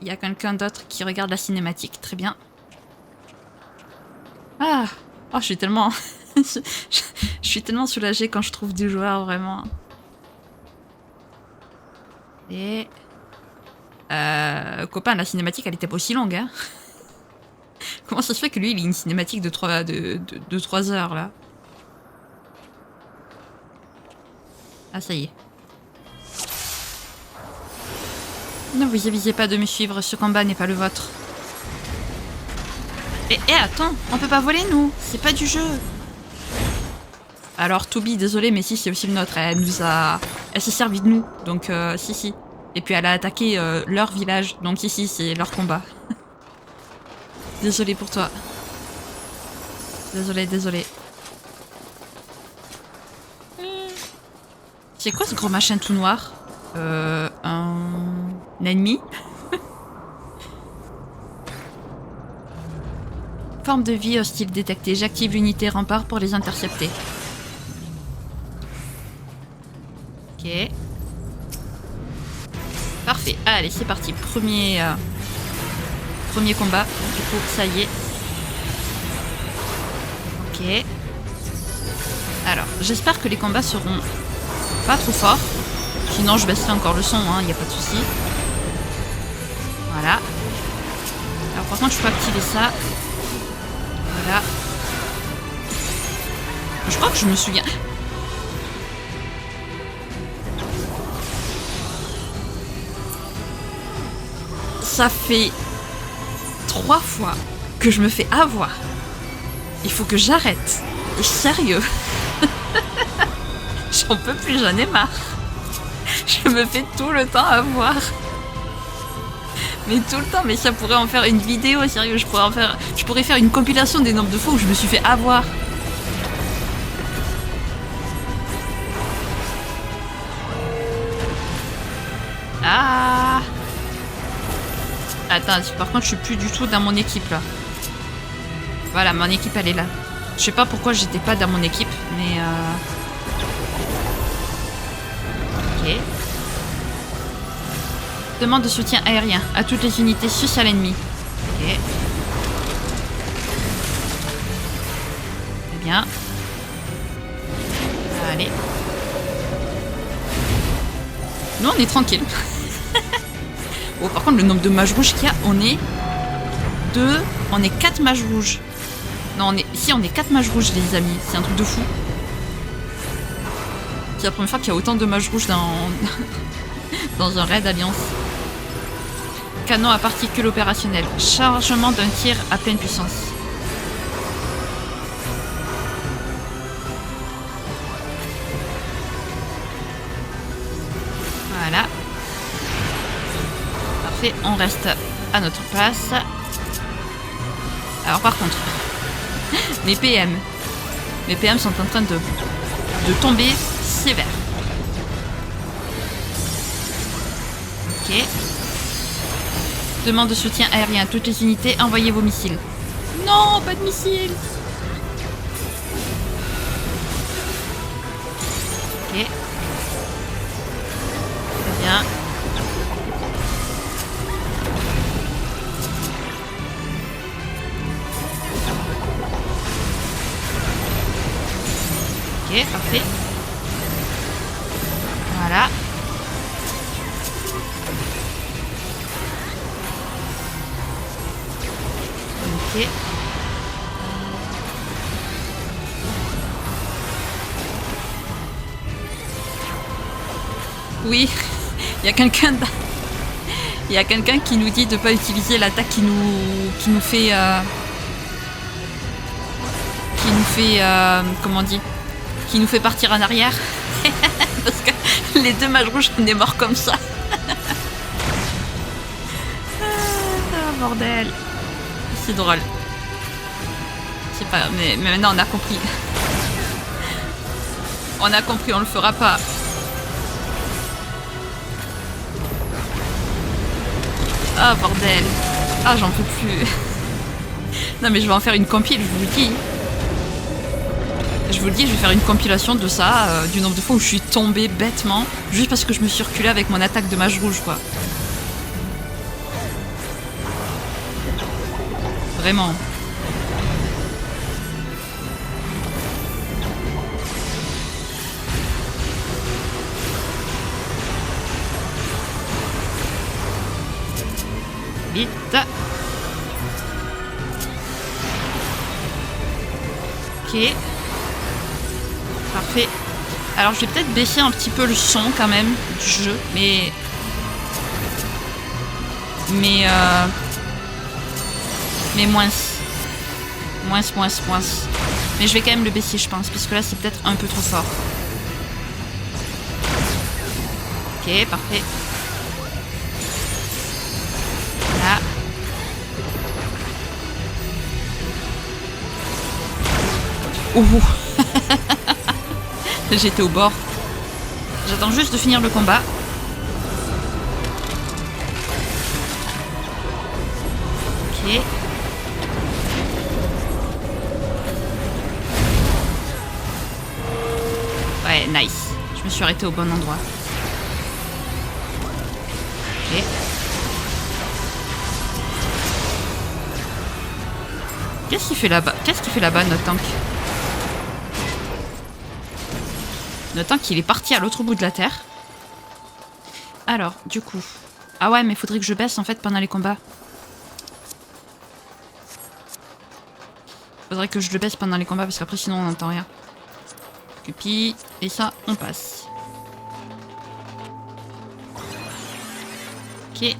Speaker 1: Il y a quelqu'un d'autre qui regarde la cinématique. Très bien. Ah, oh, je suis tellement... je suis tellement soulagée quand je trouve des joueurs, vraiment. Et... copain, la cinématique, elle était pas aussi longue, hein. Comment ça se fait que lui, il ait une cinématique de 3 heures, là? Ah, ça y est. Ne vous avisez pas de me suivre, ce combat n'est pas le vôtre. Attends, on peut pas voler, nous. C'est pas du jeu. Alors, Toby, désolé, mais si, c'est aussi le nôtre. Elle nous a... Elle s'est servie de nous, donc si. Et puis elle a attaqué leur village, donc si, c'est leur combat. Désolé pour toi. Désolé. C'est quoi ce gros machin tout noir? Un ennemi? Forme de vie hostile détectée. J'active l'unité rempart pour les intercepter. Ok. Parfait. Allez, c'est parti. Premier combat. Du coup, ça y est. Ok. Alors, j'espère que les combats seront pas trop forts. Sinon, je baisserai encore le son, hein, y a pas de souci. Voilà. Alors, par contre, je peux activer ça. Voilà. Je crois que je me souviens. Ça fait 3 fois que je me fais avoir. Il faut que j'arrête. Sérieux. J'en peux plus, j'en ai marre. Je me fais tout le temps avoir. Mais tout le temps, mais ça pourrait en faire une vidéo, sérieux. Je pourrais faire une compilation des nombres de fois où je me suis fait avoir. Ah. Attends, par contre, je suis plus du tout dans mon équipe là. Voilà, mon équipe elle est là. Je sais pas pourquoi j'étais pas dans mon équipe, mais ok. Demande de soutien aérien à toutes les unités sus à l'ennemi. Ok. Très bien. Allez. Nous on est tranquille. Oh, par contre, le nombre de mages rouges qu'il y a, on est 2, on est 4 mages rouges. Non, on est 4 mages rouges, les amis. C'est un truc de fou. C'est la première fois qu'il y a autant de mages rouges dans un raid alliance. Canon à particules opérationnel. Chargement d'un tir à pleine puissance. Voilà. Parfait, on reste à notre place. Alors par contre, mes PM sont en train de tomber sévère. Ok. Demande de soutien aérien à toutes les unités, envoyez vos missiles. Non, pas de missiles. Ok. Très bien. Ok, parfait. Voilà. Ok. Oui, il y a quelqu'un qui nous dit de pas utiliser l'attaque qui nous fait comment on dit, qui nous fait partir en arrière. Parce que les 2 mages rouges, on est morts comme ça. Ah, bordel. C'est drôle. C'est pas... Mais maintenant, on a compris. On a compris, on le fera pas. Ah, bordel. Ah, j'en peux plus. Non, mais je vais en faire une compile, je vous le dis. Je vous le dis, je vais faire une compilation de ça, du nombre de fois où je suis tombée bêtement, juste parce que je me suis reculée avec mon attaque de mage rouge, quoi. Vraiment. Vite. Ok. Parfait. Alors je vais peut-être baisser un petit peu le son quand même du jeu, mais moins. Moins. Mais je vais quand même le baisser, je pense, parce que là c'est peut-être un peu trop fort. Ok, parfait. Là. Ouh. J'étais au bord. J'attends juste de finir le combat. Ok. Ouais, nice. Je me suis arrêtée au bon endroit. Ok. Qu'est-ce qu'il fait là-bas, notre tank? Notre tank, il est parti à l'autre bout de la terre. Alors, du coup... Ah ouais, mais il faudrait que je baisse, en fait, pendant les combats. Faudrait que je le baisse pendant les combats, parce qu'après, sinon, on n'entend rien. Puis, et ça, on passe. Ok.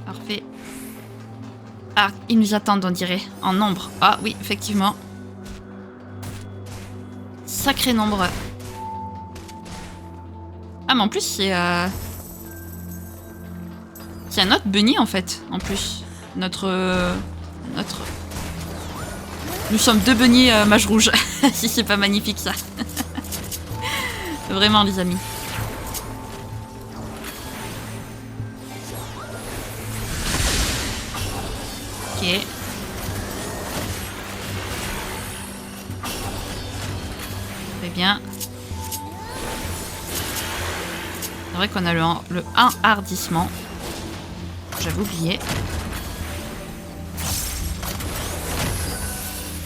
Speaker 1: Parfait. Ah, ils nous attendent, on dirait, en nombre. Ah oui, effectivement. Sacré nombre. Ah, mais en plus, c'est un autre bunny, en fait, en plus. Nous sommes 2 bunnies mage rouge. Si c'est pas magnifique, ça. Vraiment, les amis. Ok. Très bien. C'est vrai qu'on a le enhardissement. J'avais oublié.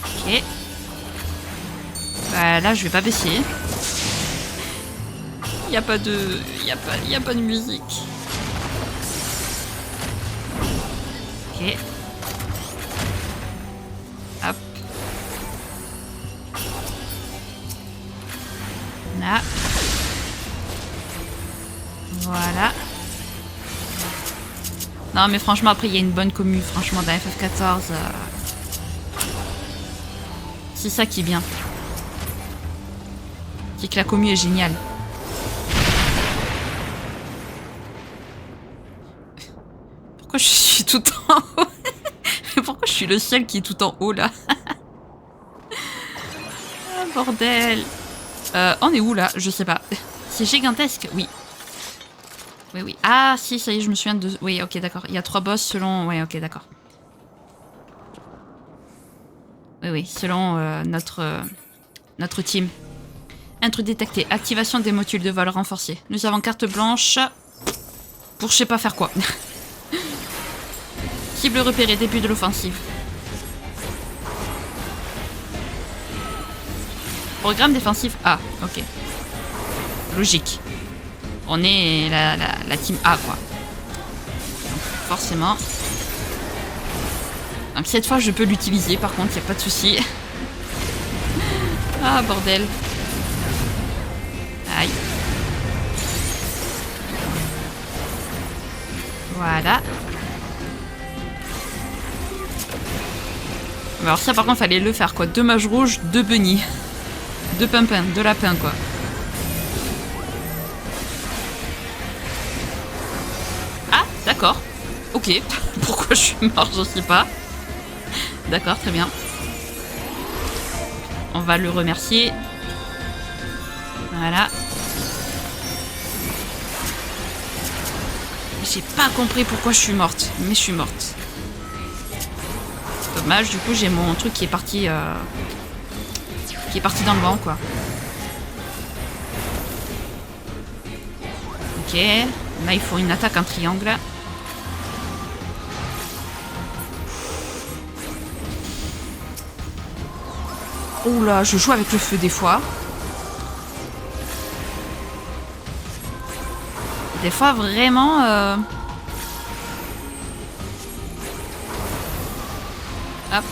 Speaker 1: Ok. Bah là, je vais pas baisser. Il y a pas de musique. Ok. Hop. Là. Voilà. Non mais franchement après il y a une bonne commu franchement dans FF14. C'est ça qui est bien. C'est que la commu est géniale. Pourquoi je suis tout en haut? Pourquoi je suis le seul qui est tout en haut là? Ah, bordel. On est où là? Je sais pas. C'est gigantesque, oui. Oui. Ah si, ça y est, je me souviens de... Oui, ok, d'accord. Il y a 3 boss selon... Oui, ok, d'accord. Oui, selon notre team. Intrus détecté. Activation des modules de vol renforcés. Nous avons carte blanche pour je sais pas faire quoi. Cible repérée, début de l'offensive. Programme défensif A, ok. Logique. On est la team A, quoi. Donc, forcément. Donc cette fois, je peux l'utiliser, par contre, il n'y a pas de souci. Ah, bordel. Aïe. Voilà. Alors ça, par contre, fallait le faire, quoi. 2 mages rouges, 2 bunnies. 2 pimpins, 2 lapins, quoi. Ah, d'accord. Ok. Pourquoi je suis mort, je sais pas. D'accord, très bien. On va le remercier. Voilà. J'ai pas compris pourquoi je suis morte, mais je suis morte. Dommage, du coup j'ai mon truc qui est parti dans le vent, quoi. Ok, là il faut une attaque en triangle. Oula, je joue avec le feu des fois. Des fois, vraiment... Hop.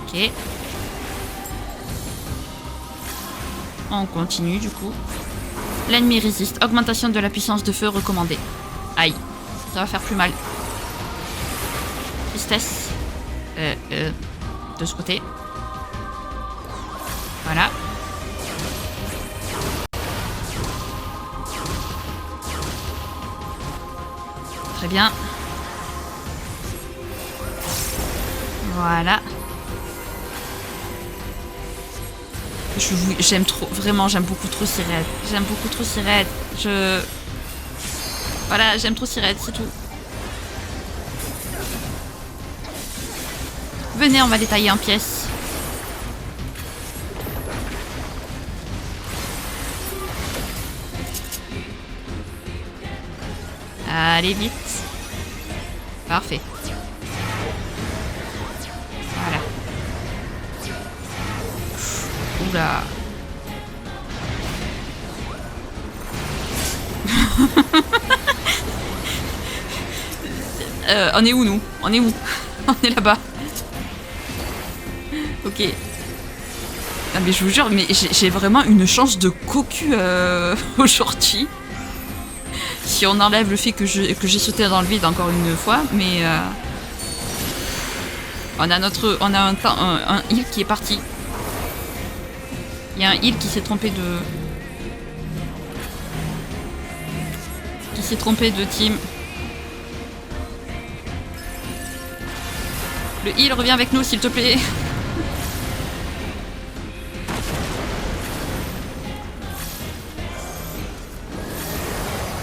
Speaker 1: Ok. On continue, du coup. L'ennemi résiste. Augmentation de la puissance de feu recommandée. Aïe. Ça va faire plus mal. Tristesse. De ce côté. Voilà. Très bien. Voilà. J'aime trop, vraiment, j'aime beaucoup trop Sired. J'aime beaucoup trop Sired. Voilà, j'aime trop Sired, c'est tout. Venez, on va les tailler en pièces. Allez, vite. Parfait. Voilà. Oula. On est où, nous? On est où? On est là-bas. Ok. Ah, mais je vous jure, mais j'ai vraiment une chance de cocu aujourd'hui. Si on enlève le fait que j'ai sauté dans le vide encore une fois, mais on a un heal qui est parti. Il y a un heal qui s'est trompé de... team. Le heal revient avec nous, s'il te plaît.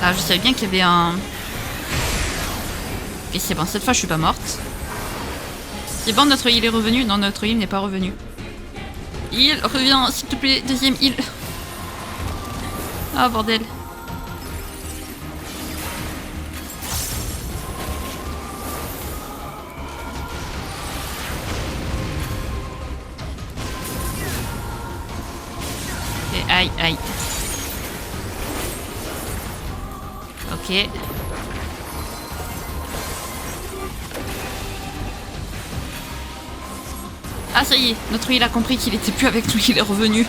Speaker 1: Ah, je savais bien qu'il y avait un... Et c'est bon, cette fois je suis pas morte. C'est bon, notre heal est revenu. Non, notre heal n'est pas revenu. Heal, reviens, s'il te plaît, deuxième heal. Ah, bordel. Ok, aïe, aïe. Ok. Ah, ça y est, notre heal a compris qu'il était plus avec nous, il est revenu.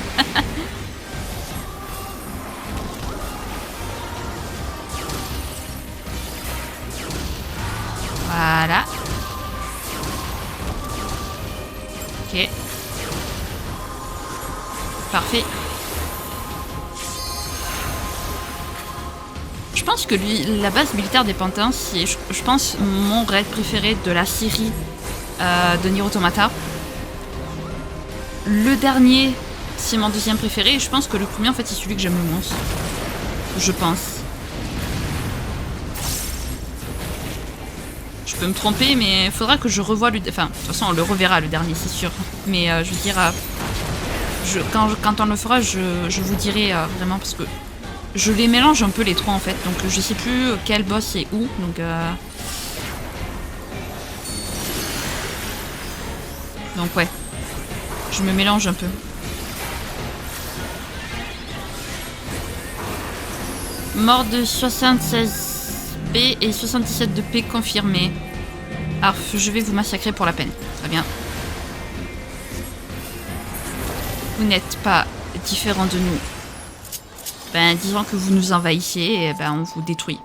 Speaker 1: Voilà. Ok. Parfait. Je pense que lui, la base militaire des Panthéons, c'est, je pense, mon raid préféré de la série de Nier Automata. Le dernier, c'est mon deuxième préféré. Et je pense que le premier, en fait, c'est celui que j'aime le moins. Je pense. Je peux me tromper, mais il faudra que je revoie le... Enfin, de toute façon, on le reverra, le dernier, c'est sûr. Mais je veux dire... quand on le fera, je vous dirai vraiment, parce que je les mélange un peu les trois, en fait. Donc, je sais plus quel boss est où. Donc, ouais. Je me mélange un peu. Mort de 76 B et 77 de P confirmés. Alors, je vais vous massacrer pour la peine. Très bien. Vous n'êtes pas différent de nous. Ben, disons que vous nous envahissez, et ben, on vous détruit.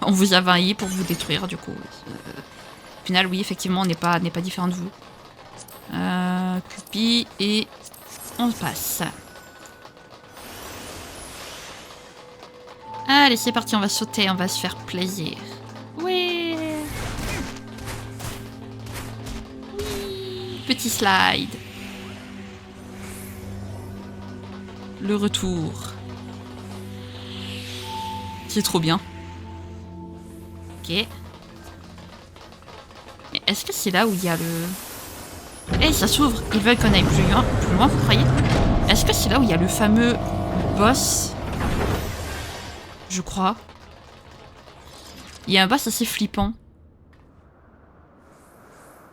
Speaker 1: On vous envahit pour vous détruire, du coup. Au final, oui, effectivement, on n'est pas différent de vous. Cupi, et on passe. Allez, c'est parti, on va sauter, on va se faire plaisir. Oui. Petit slide. Le retour. C'est trop bien. Ok. Mais est-ce que c'est là où il y a le... Eh, ça s'ouvre. Ils veulent qu'on aille plus loin, vous croyez? Est-ce que c'est là où il y a le fameux boss? Je crois. Il y a un boss assez flippant.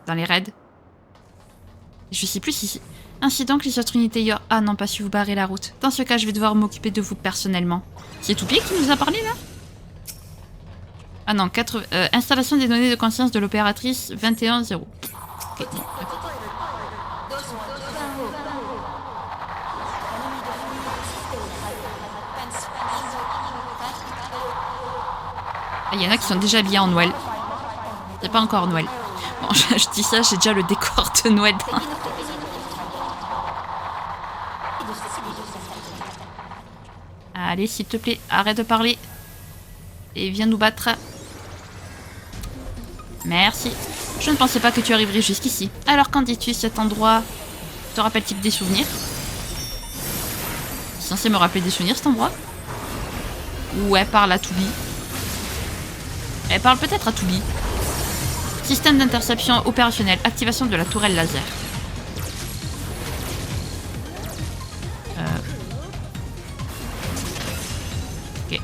Speaker 1: Dans les raids. Je sais plus si... Ainsi donc, les autres unités Yor-A n'ont pas su vous barrer la route. Dans ce cas, je vais devoir m'occuper de vous personnellement. C'est Toupier qui nous a parlé, là? Ah non, installation des données de conscience de l'opératrice 21-0. Okay. Il y en a qui sont déjà habillés en Noël. C'est pas encore Noël. Bon, je dis ça, j'ai déjà le décor de Noël. Allez, s'il te plaît, arrête de parler. Et viens nous battre. Merci. Je ne pensais pas que tu arriverais jusqu'ici. Alors, qu'en dis-tu, cet endroit te rappelle-t-il des souvenirs? C'est censé me rappeler des souvenirs, cet endroit? Ou elle parle à Toubi? Elle parle peut-être à Toubi. Système d'interception opérationnel. Activation de la tourelle laser. Ok.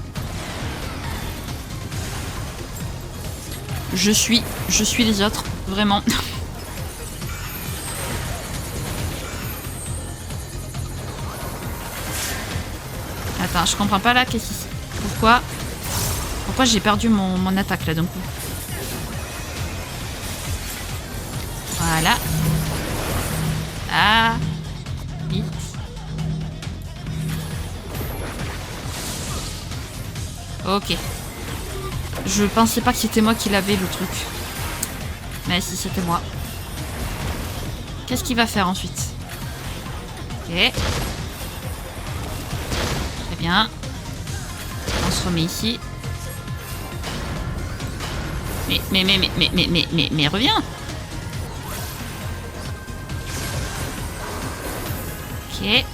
Speaker 1: Je suis les autres, vraiment. Attends, je comprends pas là. Qu'est-ce que c'est? Pourquoi j'ai perdu mon attaque là d'un coup? Voilà. Ah. Vite. Ok. Je pensais pas que c'était moi qui l'avais le truc. Mais si c'était moi. Qu'est-ce qu'il va faire ensuite? Ok. Très bien. On se remet ici. Mais reviens. Ok.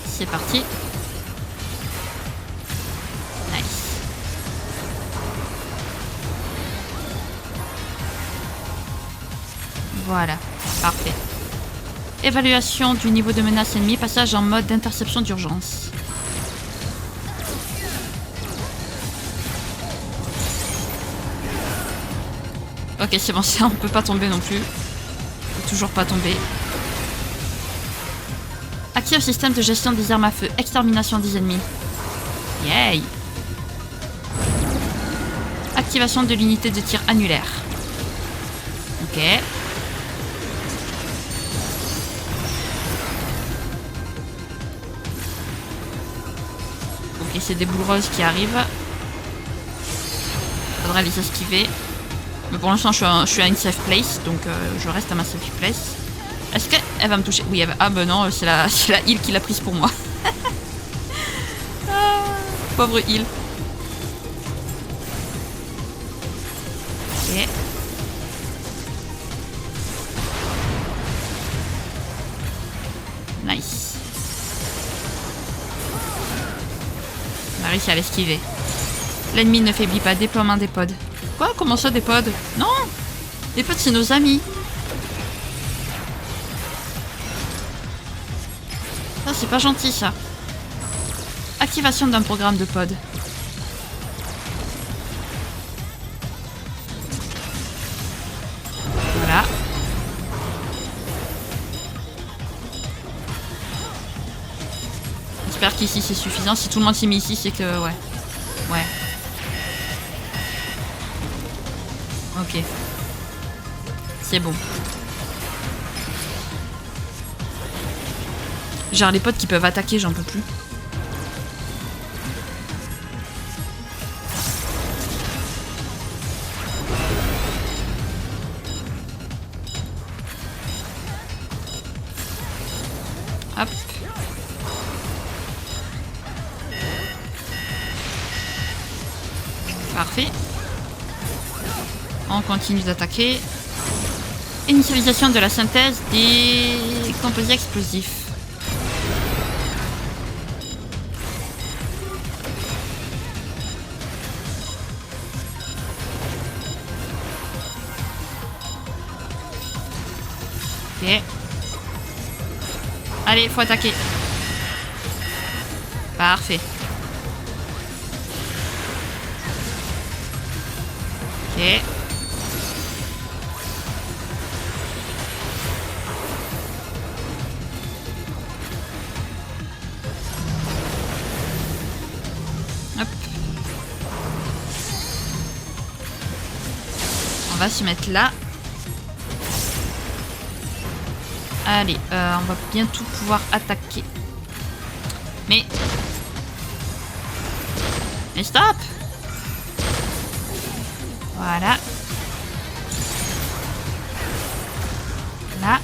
Speaker 1: C'est parti. Nice. Voilà. Parfait. Évaluation du niveau de menace ennemie. Passage en mode d'interception d'urgence. Ok, c'est bon, ça, on peut pas tomber non plus. On peut toujours pas tomber. Active système de gestion des armes à feu. Extermination des ennemis. Yay! Activation de l'unité de tir annulaire. Ok. Ok, c'est des boules roses qui arrivent. Faudra les esquiver. Mais pour l'instant, je suis à une safe place, donc je reste à ma safe place. Est-ce qu'elle va me toucher? Oui, elle va... Ah ben non, c'est la heal qui l'a prise pour moi. Ah, pauvre heal. Ok. Nice. On a réussi à l'esquiver. L'ennemi ne faiblit pas. Déploiement des pods. Quoi? Comment ça, des pods? Non! Les pods, c'est nos amis. Ça, c'est pas gentil, ça. Activation d'un programme de pod. Voilà. J'espère qu'ici, c'est suffisant. Si tout le monde s'est mis ici, c'est que... Ouais. Ouais. Ok. C'est bon. Genre les potes qui peuvent attaquer, j'en peux plus. Hop. Parfait. On continue d'attaquer. Initialisation de la synthèse des composés explosifs. Ok. Allez, faut attaquer. Parfait. Ok. va se mettre là. Allez, on va bientôt pouvoir attaquer. Mais stop! Voilà. Là.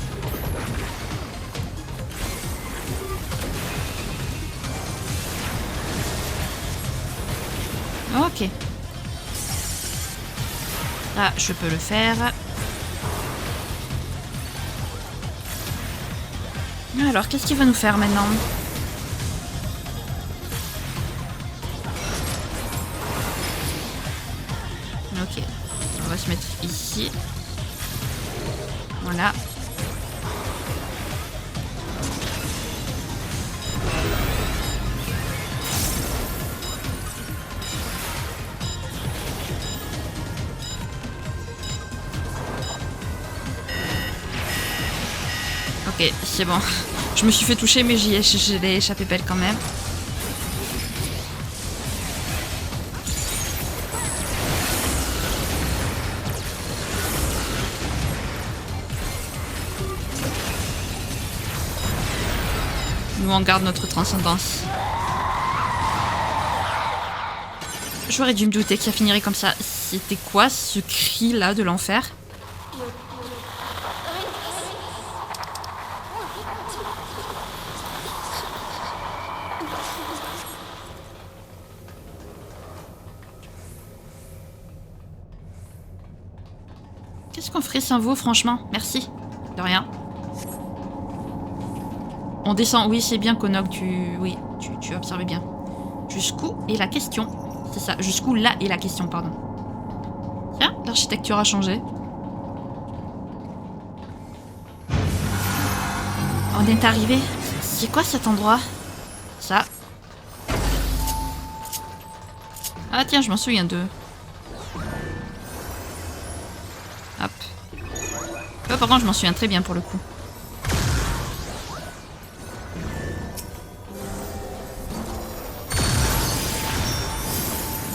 Speaker 1: Ok. Là, je peux le faire. Alors, qu'est-ce qu'il va nous faire maintenant? Ok. On va se mettre ici. Voilà. Ok, c'est bon. Je me suis fait toucher, mais je l'ai échappé belle quand même. Nous, on garde notre transcendance. J'aurais dû me douter que ça finirait comme ça. C'était quoi ce cri-là de l'enfer? Qu'est-ce qu'on ferait sans vous, franchement? Merci. De rien. On descend. Oui, c'est bien, Konok. Oui, tu observes bien. Jusqu'où est la question? C'est ça. Jusqu'où là est la question, pardon. Tiens, l'architecture a changé. On est arrivé. C'est quoi cet endroit? Ça. Ah tiens, je m'en souviens d'eux. Hop. Oh, par contre, je m'en souviens très bien pour le coup.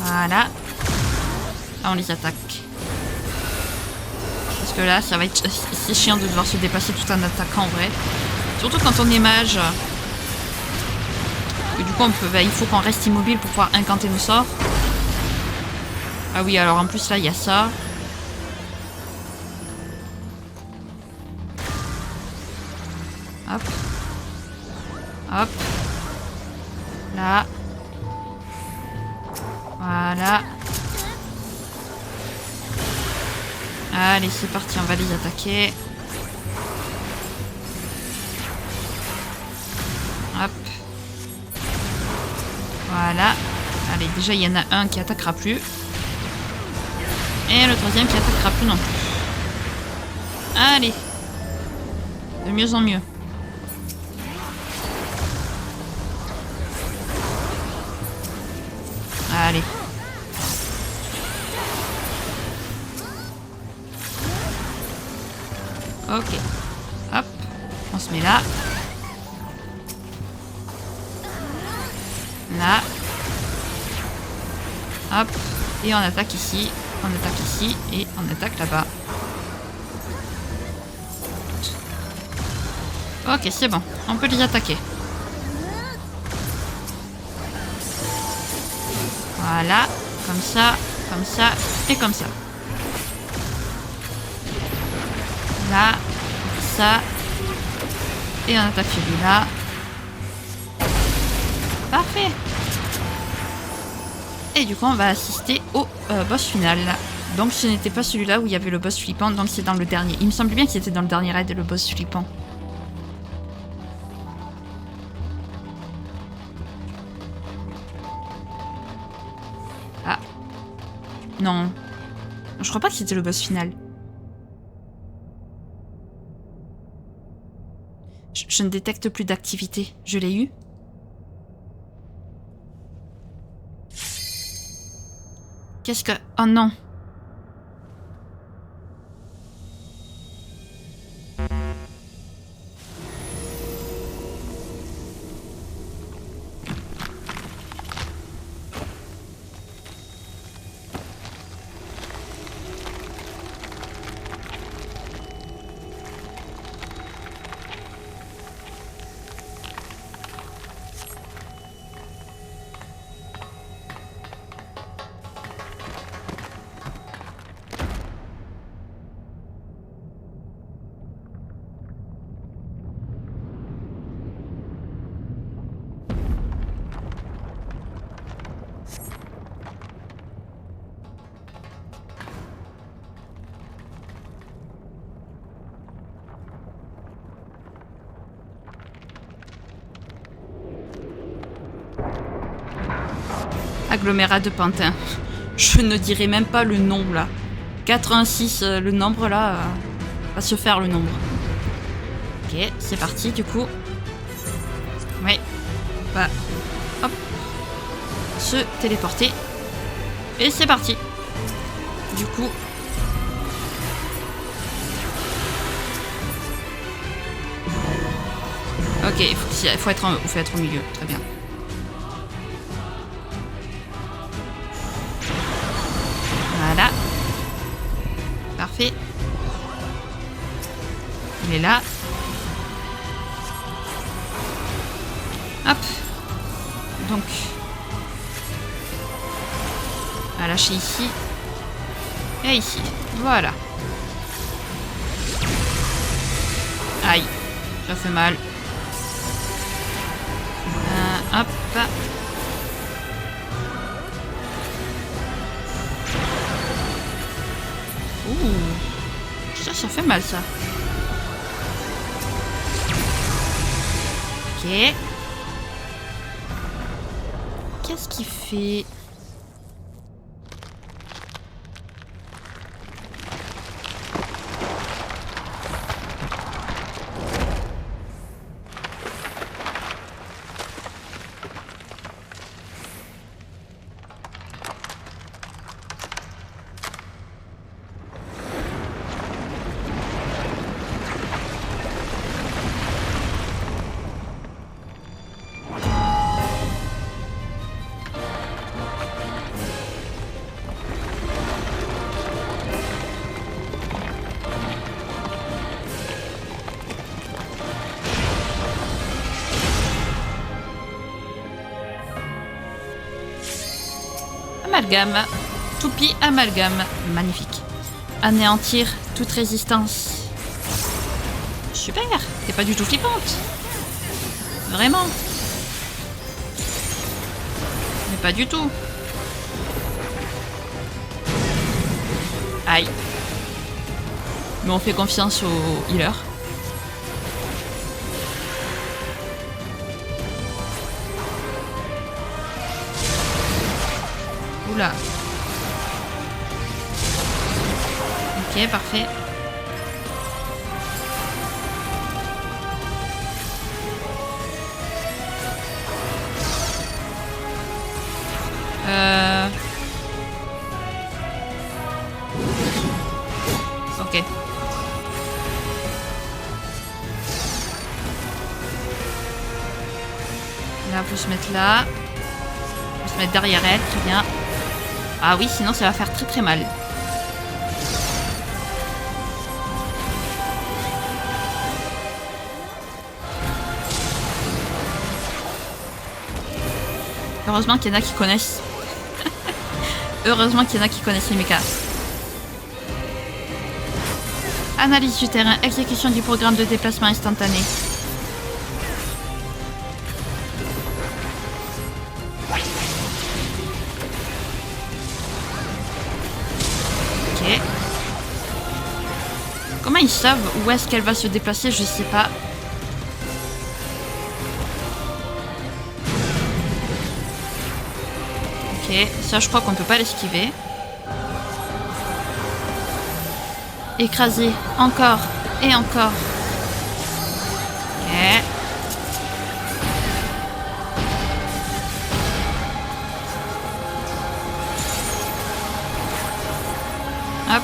Speaker 1: Voilà. Là, on les attaque. Parce que là, ça va être... C'est chiant de devoir se dépasser tout en attaquant en vrai. Surtout quand on est mage. Et du coup, il faut qu'on reste immobile pour pouvoir incanter nos sorts. Ah oui, alors en plus là, il y a ça. Hop. Hop. Là. Voilà. Allez, c'est parti, on va les attaquer. Hop. Voilà. Allez, déjà, il y en a un qui attaquera plus. Et le troisième qui attaquera plus non plus. Allez. De mieux en mieux. Allez. Ok. Hop. On se met là. Là. Hop. Et on attaque ici. On attaque ici. Et on attaque là-bas. Ok, c'est bon. On peut les attaquer. Voilà. Comme ça et comme ça. Là. Ça. Et on attaque celui-là. Parfait. Et du coup, on va assister au boss final. Donc, ce n'était pas celui-là où il y avait le boss flippant. Donc, c'est dans le dernier. Il me semble bien que c'était dans le dernier raid, le boss flippant. Ah. Non. Je crois pas que c'était le boss final. Je ne détecte plus d'activité. Je l'ai eu? Qu'est-ce que... Oh non. Agglomérat de Pantin. Je ne dirai même pas le nom là. 86, le nombre là, va se faire le nombre. Ok, c'est parti du coup. Ouais. Bah, hop. Se téléporter. Et c'est parti. Du coup. Ok, il faut être au milieu. Très bien. Voilà. Parfait. Il est là. Hop. Donc. À lâcher ici. Et ici. Voilà. Aïe. Ça fait mal. Hop. Ouh. Ça fait mal ça. Ok. Qu'est-ce qu'il fait? Amalgame. Toupie amalgame. Magnifique. Anéantir toute résistance. Super. T'es pas du tout flippante. Vraiment. Mais pas du tout. Aïe. Mais on fait confiance au healer. Oula. Ok, parfait. Ok. Là, faut se mettre là. Faut se mettre derrière elle, très bien. Ah oui, sinon ça va faire très très mal. Heureusement qu'il y en a qui connaissent. Heureusement qu'il y en a qui connaissent les mechas. Analyse du terrain, exécution du programme de déplacement instantané. Ok. Comment ils savent où est-ce qu'elle va se déplacer, je sais pas. Ok, ça je crois qu'on peut pas l'esquiver. Écraser, encore et encore. Ok. Hop.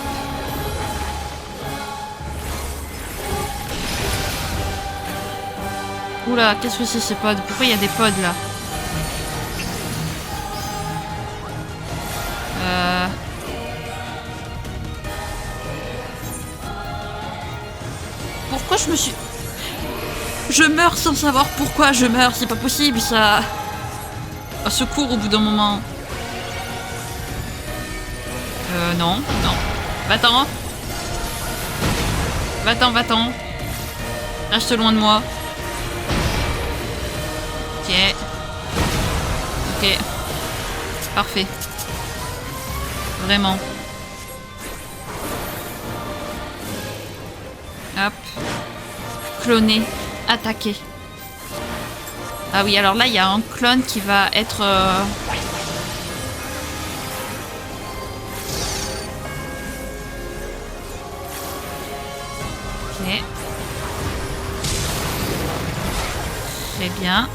Speaker 1: Oula, qu'est-ce que c'est ces pods? Pourquoi il y a des pods là? Pourquoi je me suis... Je meurs sans savoir pourquoi je meurs, c'est pas possible ça. Au secours au bout d'un moment. Non, non. Va-t'en. Va-t'en, va-t'en. Reste loin de moi. Ok. Ok. Parfait. Vraiment. Hop. Cloner. Attaquer. Ah oui, alors là, il y a un clone qui va être... Ok. Très bien.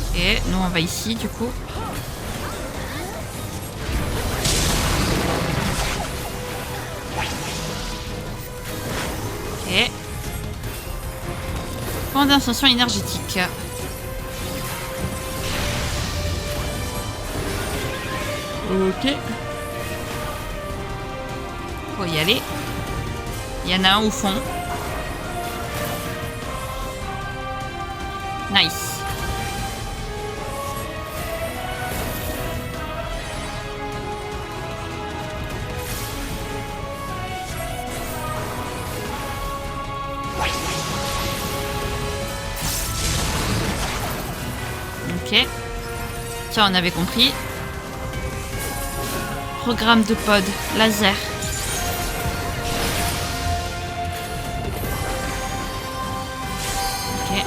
Speaker 1: Ok, nous on va ici du coup. Ok. Condensation énergétique. Ok. Faut y aller. Il y en a un au fond. Nice. Ok. Ça, on avait compris. Programme de pod, laser. Ok.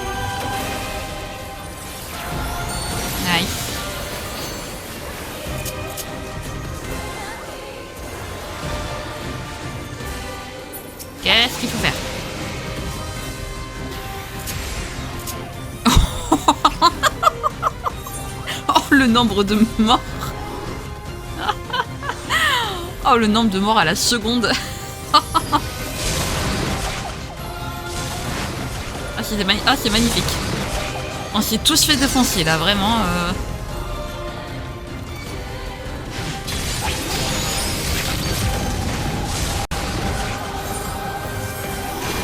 Speaker 1: Nice. Qu'est-ce qu'il faut faire? Oh, le nombre de morts. Oh, le nombre de morts à la seconde. Ah, c'est magnifique. On s'est tous fait défoncer, là, vraiment.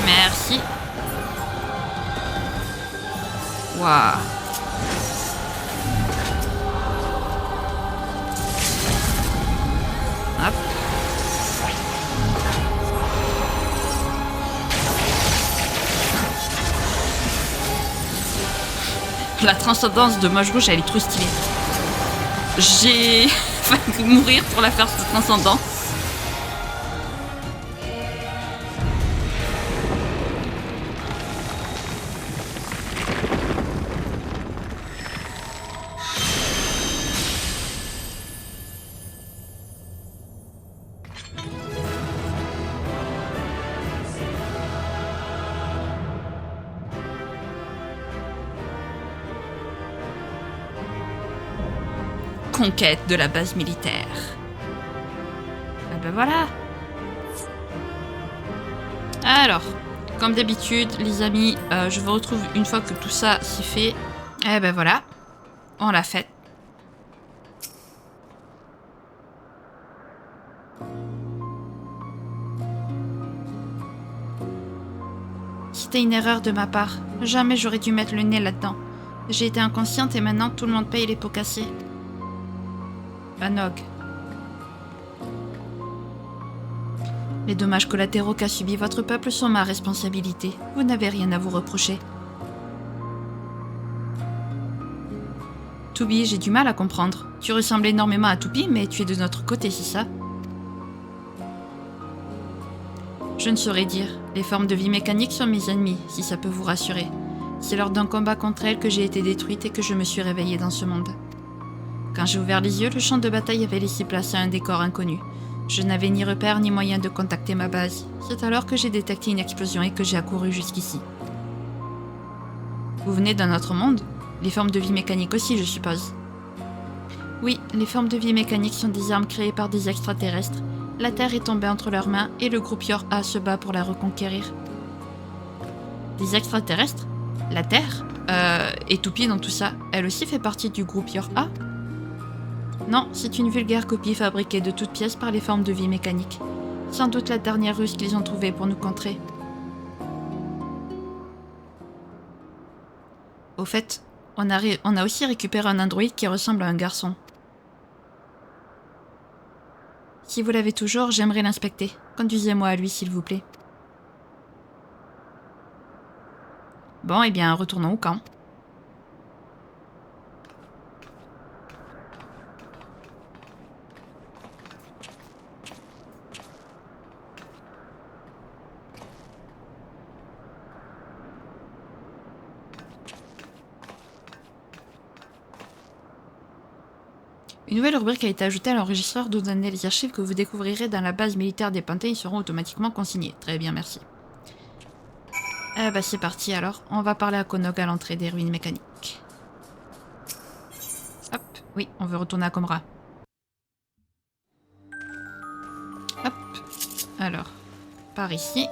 Speaker 1: Merci. Waouh. Hop. La transcendance de Mage Rouge, elle est trop stylée. J'ai failli mourir pour la faire, cette transcendance. Conquête de la base militaire. Ah ben voilà. Alors, comme d'habitude, les amis, je vous retrouve une fois que tout ça c'est fait. Eh ben voilà, on l'a fait. C'était une erreur de ma part. Jamais j'aurais dû mettre le nez là-dedans. J'ai été inconsciente et maintenant tout le monde paye les pots cassés. Anog. Les dommages collatéraux qu'a subis votre peuple sont ma responsabilité. Vous n'avez rien à vous reprocher. Toubi, j'ai du mal à comprendre. Tu ressembles énormément à Toupi, mais tu es de notre côté, c'est ça? Je ne saurais dire. Les formes de vie mécaniques sont mes ennemis, si ça peut vous rassurer. C'est lors d'un combat contre elles que j'ai été détruite et que je me suis réveillée dans ce monde. Quand j'ai ouvert les yeux, le champ de bataille avait laissé place à un décor inconnu. Je n'avais ni repère ni moyen de contacter ma base. C'est alors que j'ai détecté une explosion et que j'ai accouru jusqu'ici. Vous venez d'un autre monde? Les formes de vie mécaniques aussi, je suppose. Oui, les formes de vie mécaniques sont des armes créées par des extraterrestres. La Terre est tombée entre leurs mains et le groupe Yor-A se bat pour la reconquérir. Des extraterrestres? La Terre? Et Toupi dans tout ça, elle aussi fait partie du groupe Yor-A? Non, c'est une vulgaire copie fabriquée de toutes pièces par les formes de vie mécaniques. Sans doute la dernière ruse qu'ils ont trouvée pour nous contrer. Au fait, on a aussi récupéré un androïde qui ressemble à un garçon. Si vous l'avez toujours, j'aimerais l'inspecter. Conduisez-moi à lui, s'il vous plaît. Bon, eh bien, retournons au camp. Une nouvelle rubrique a été ajoutée à l'enregistreur d'où donner les archives que vous découvrirez dans la base militaire des Pantées. Ils seront automatiquement consignés. Très bien, merci. Eh bah c'est parti alors. On va parler à Konog à l'entrée des ruines mécaniques. Hop, oui, on veut retourner à Komra. Hop, alors, par ici.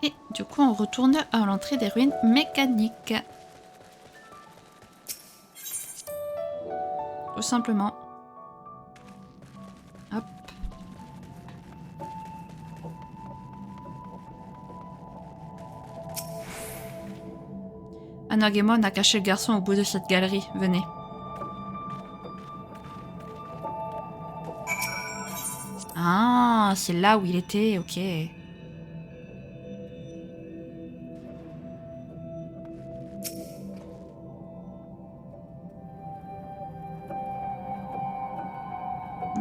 Speaker 1: Et du coup, on retourne à l'entrée des ruines mécaniques. Tout simplement. Hop. Anog et moi, on a caché le garçon au bout de cette galerie. Venez. Ah, c'est là où il était, ok.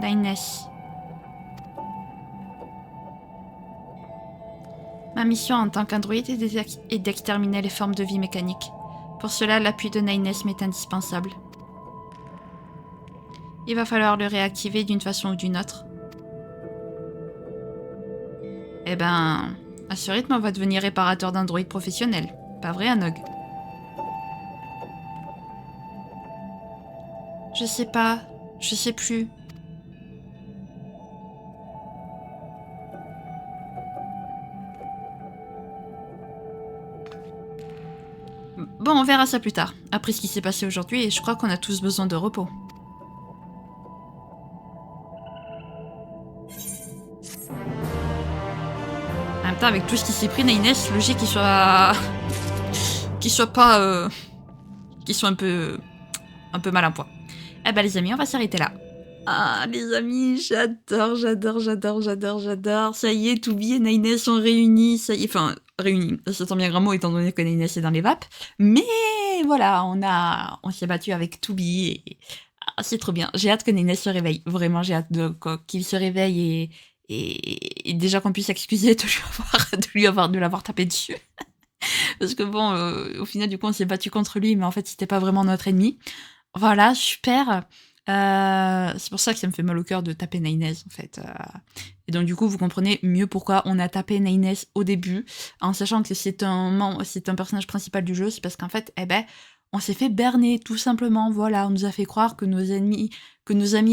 Speaker 1: Nines. Ma mission en tant qu'androïde est d'exterminer les formes de vie mécaniques. Pour cela, l'appui de Nines m'est indispensable. Il va falloir le réactiver d'une façon ou d'une autre. Eh ben, à ce rythme, on va devenir réparateur d'androïdes professionnel. Pas vrai, Anog? Je sais pas. Je sais plus. Bon, on verra ça plus tard, après ce qui s'est passé aujourd'hui, et je crois qu'on a tous besoin de repos. En même temps, avec tout ce qui s'est pris, Nines, logique qu'il soit... qu'il soit pas... qu'il soit un peu mal en point. Eh ben les amis, on va s'arrêter là. Ah les amis, j'adore. Ça y est, Toubi et Nines sont réunis, ça y est, enfin réunis. Ça tombe bien grand mot étant donné que Nines est dans les vapes. Mais voilà, on s'est battu avec Toubi et ah, c'est trop bien. J'ai hâte que Nines se réveille. Vraiment, j'ai hâte qu'il se réveille et déjà qu'on puisse s'excuser de l'avoir tapé dessus. Parce que bon, au final, du coup, on s'est battu contre lui, mais en fait, c'était pas vraiment notre ennemi. Voilà, super. C'est pour ça que ça me fait mal au cœur de taper Nines, en fait. Et donc, du coup, vous comprenez mieux pourquoi on a tapé Nines au début, en sachant que c'est un personnage principal du jeu. C'est parce qu'en fait, eh ben, on s'est fait berner, tout simplement. Voilà, on nous a fait croire que nos amis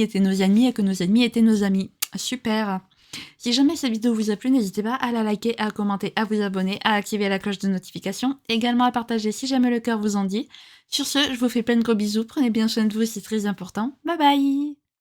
Speaker 1: étaient nos ennemis et que nos ennemis étaient nos amis. Super. Si jamais cette vidéo vous a plu, n'hésitez pas à la liker, à commenter, à vous abonner, à activer la cloche de notification, également à partager si jamais le cœur vous en dit. Sur ce, je vous fais plein de gros bisous, prenez bien soin de vous, c'est très important. Bye bye!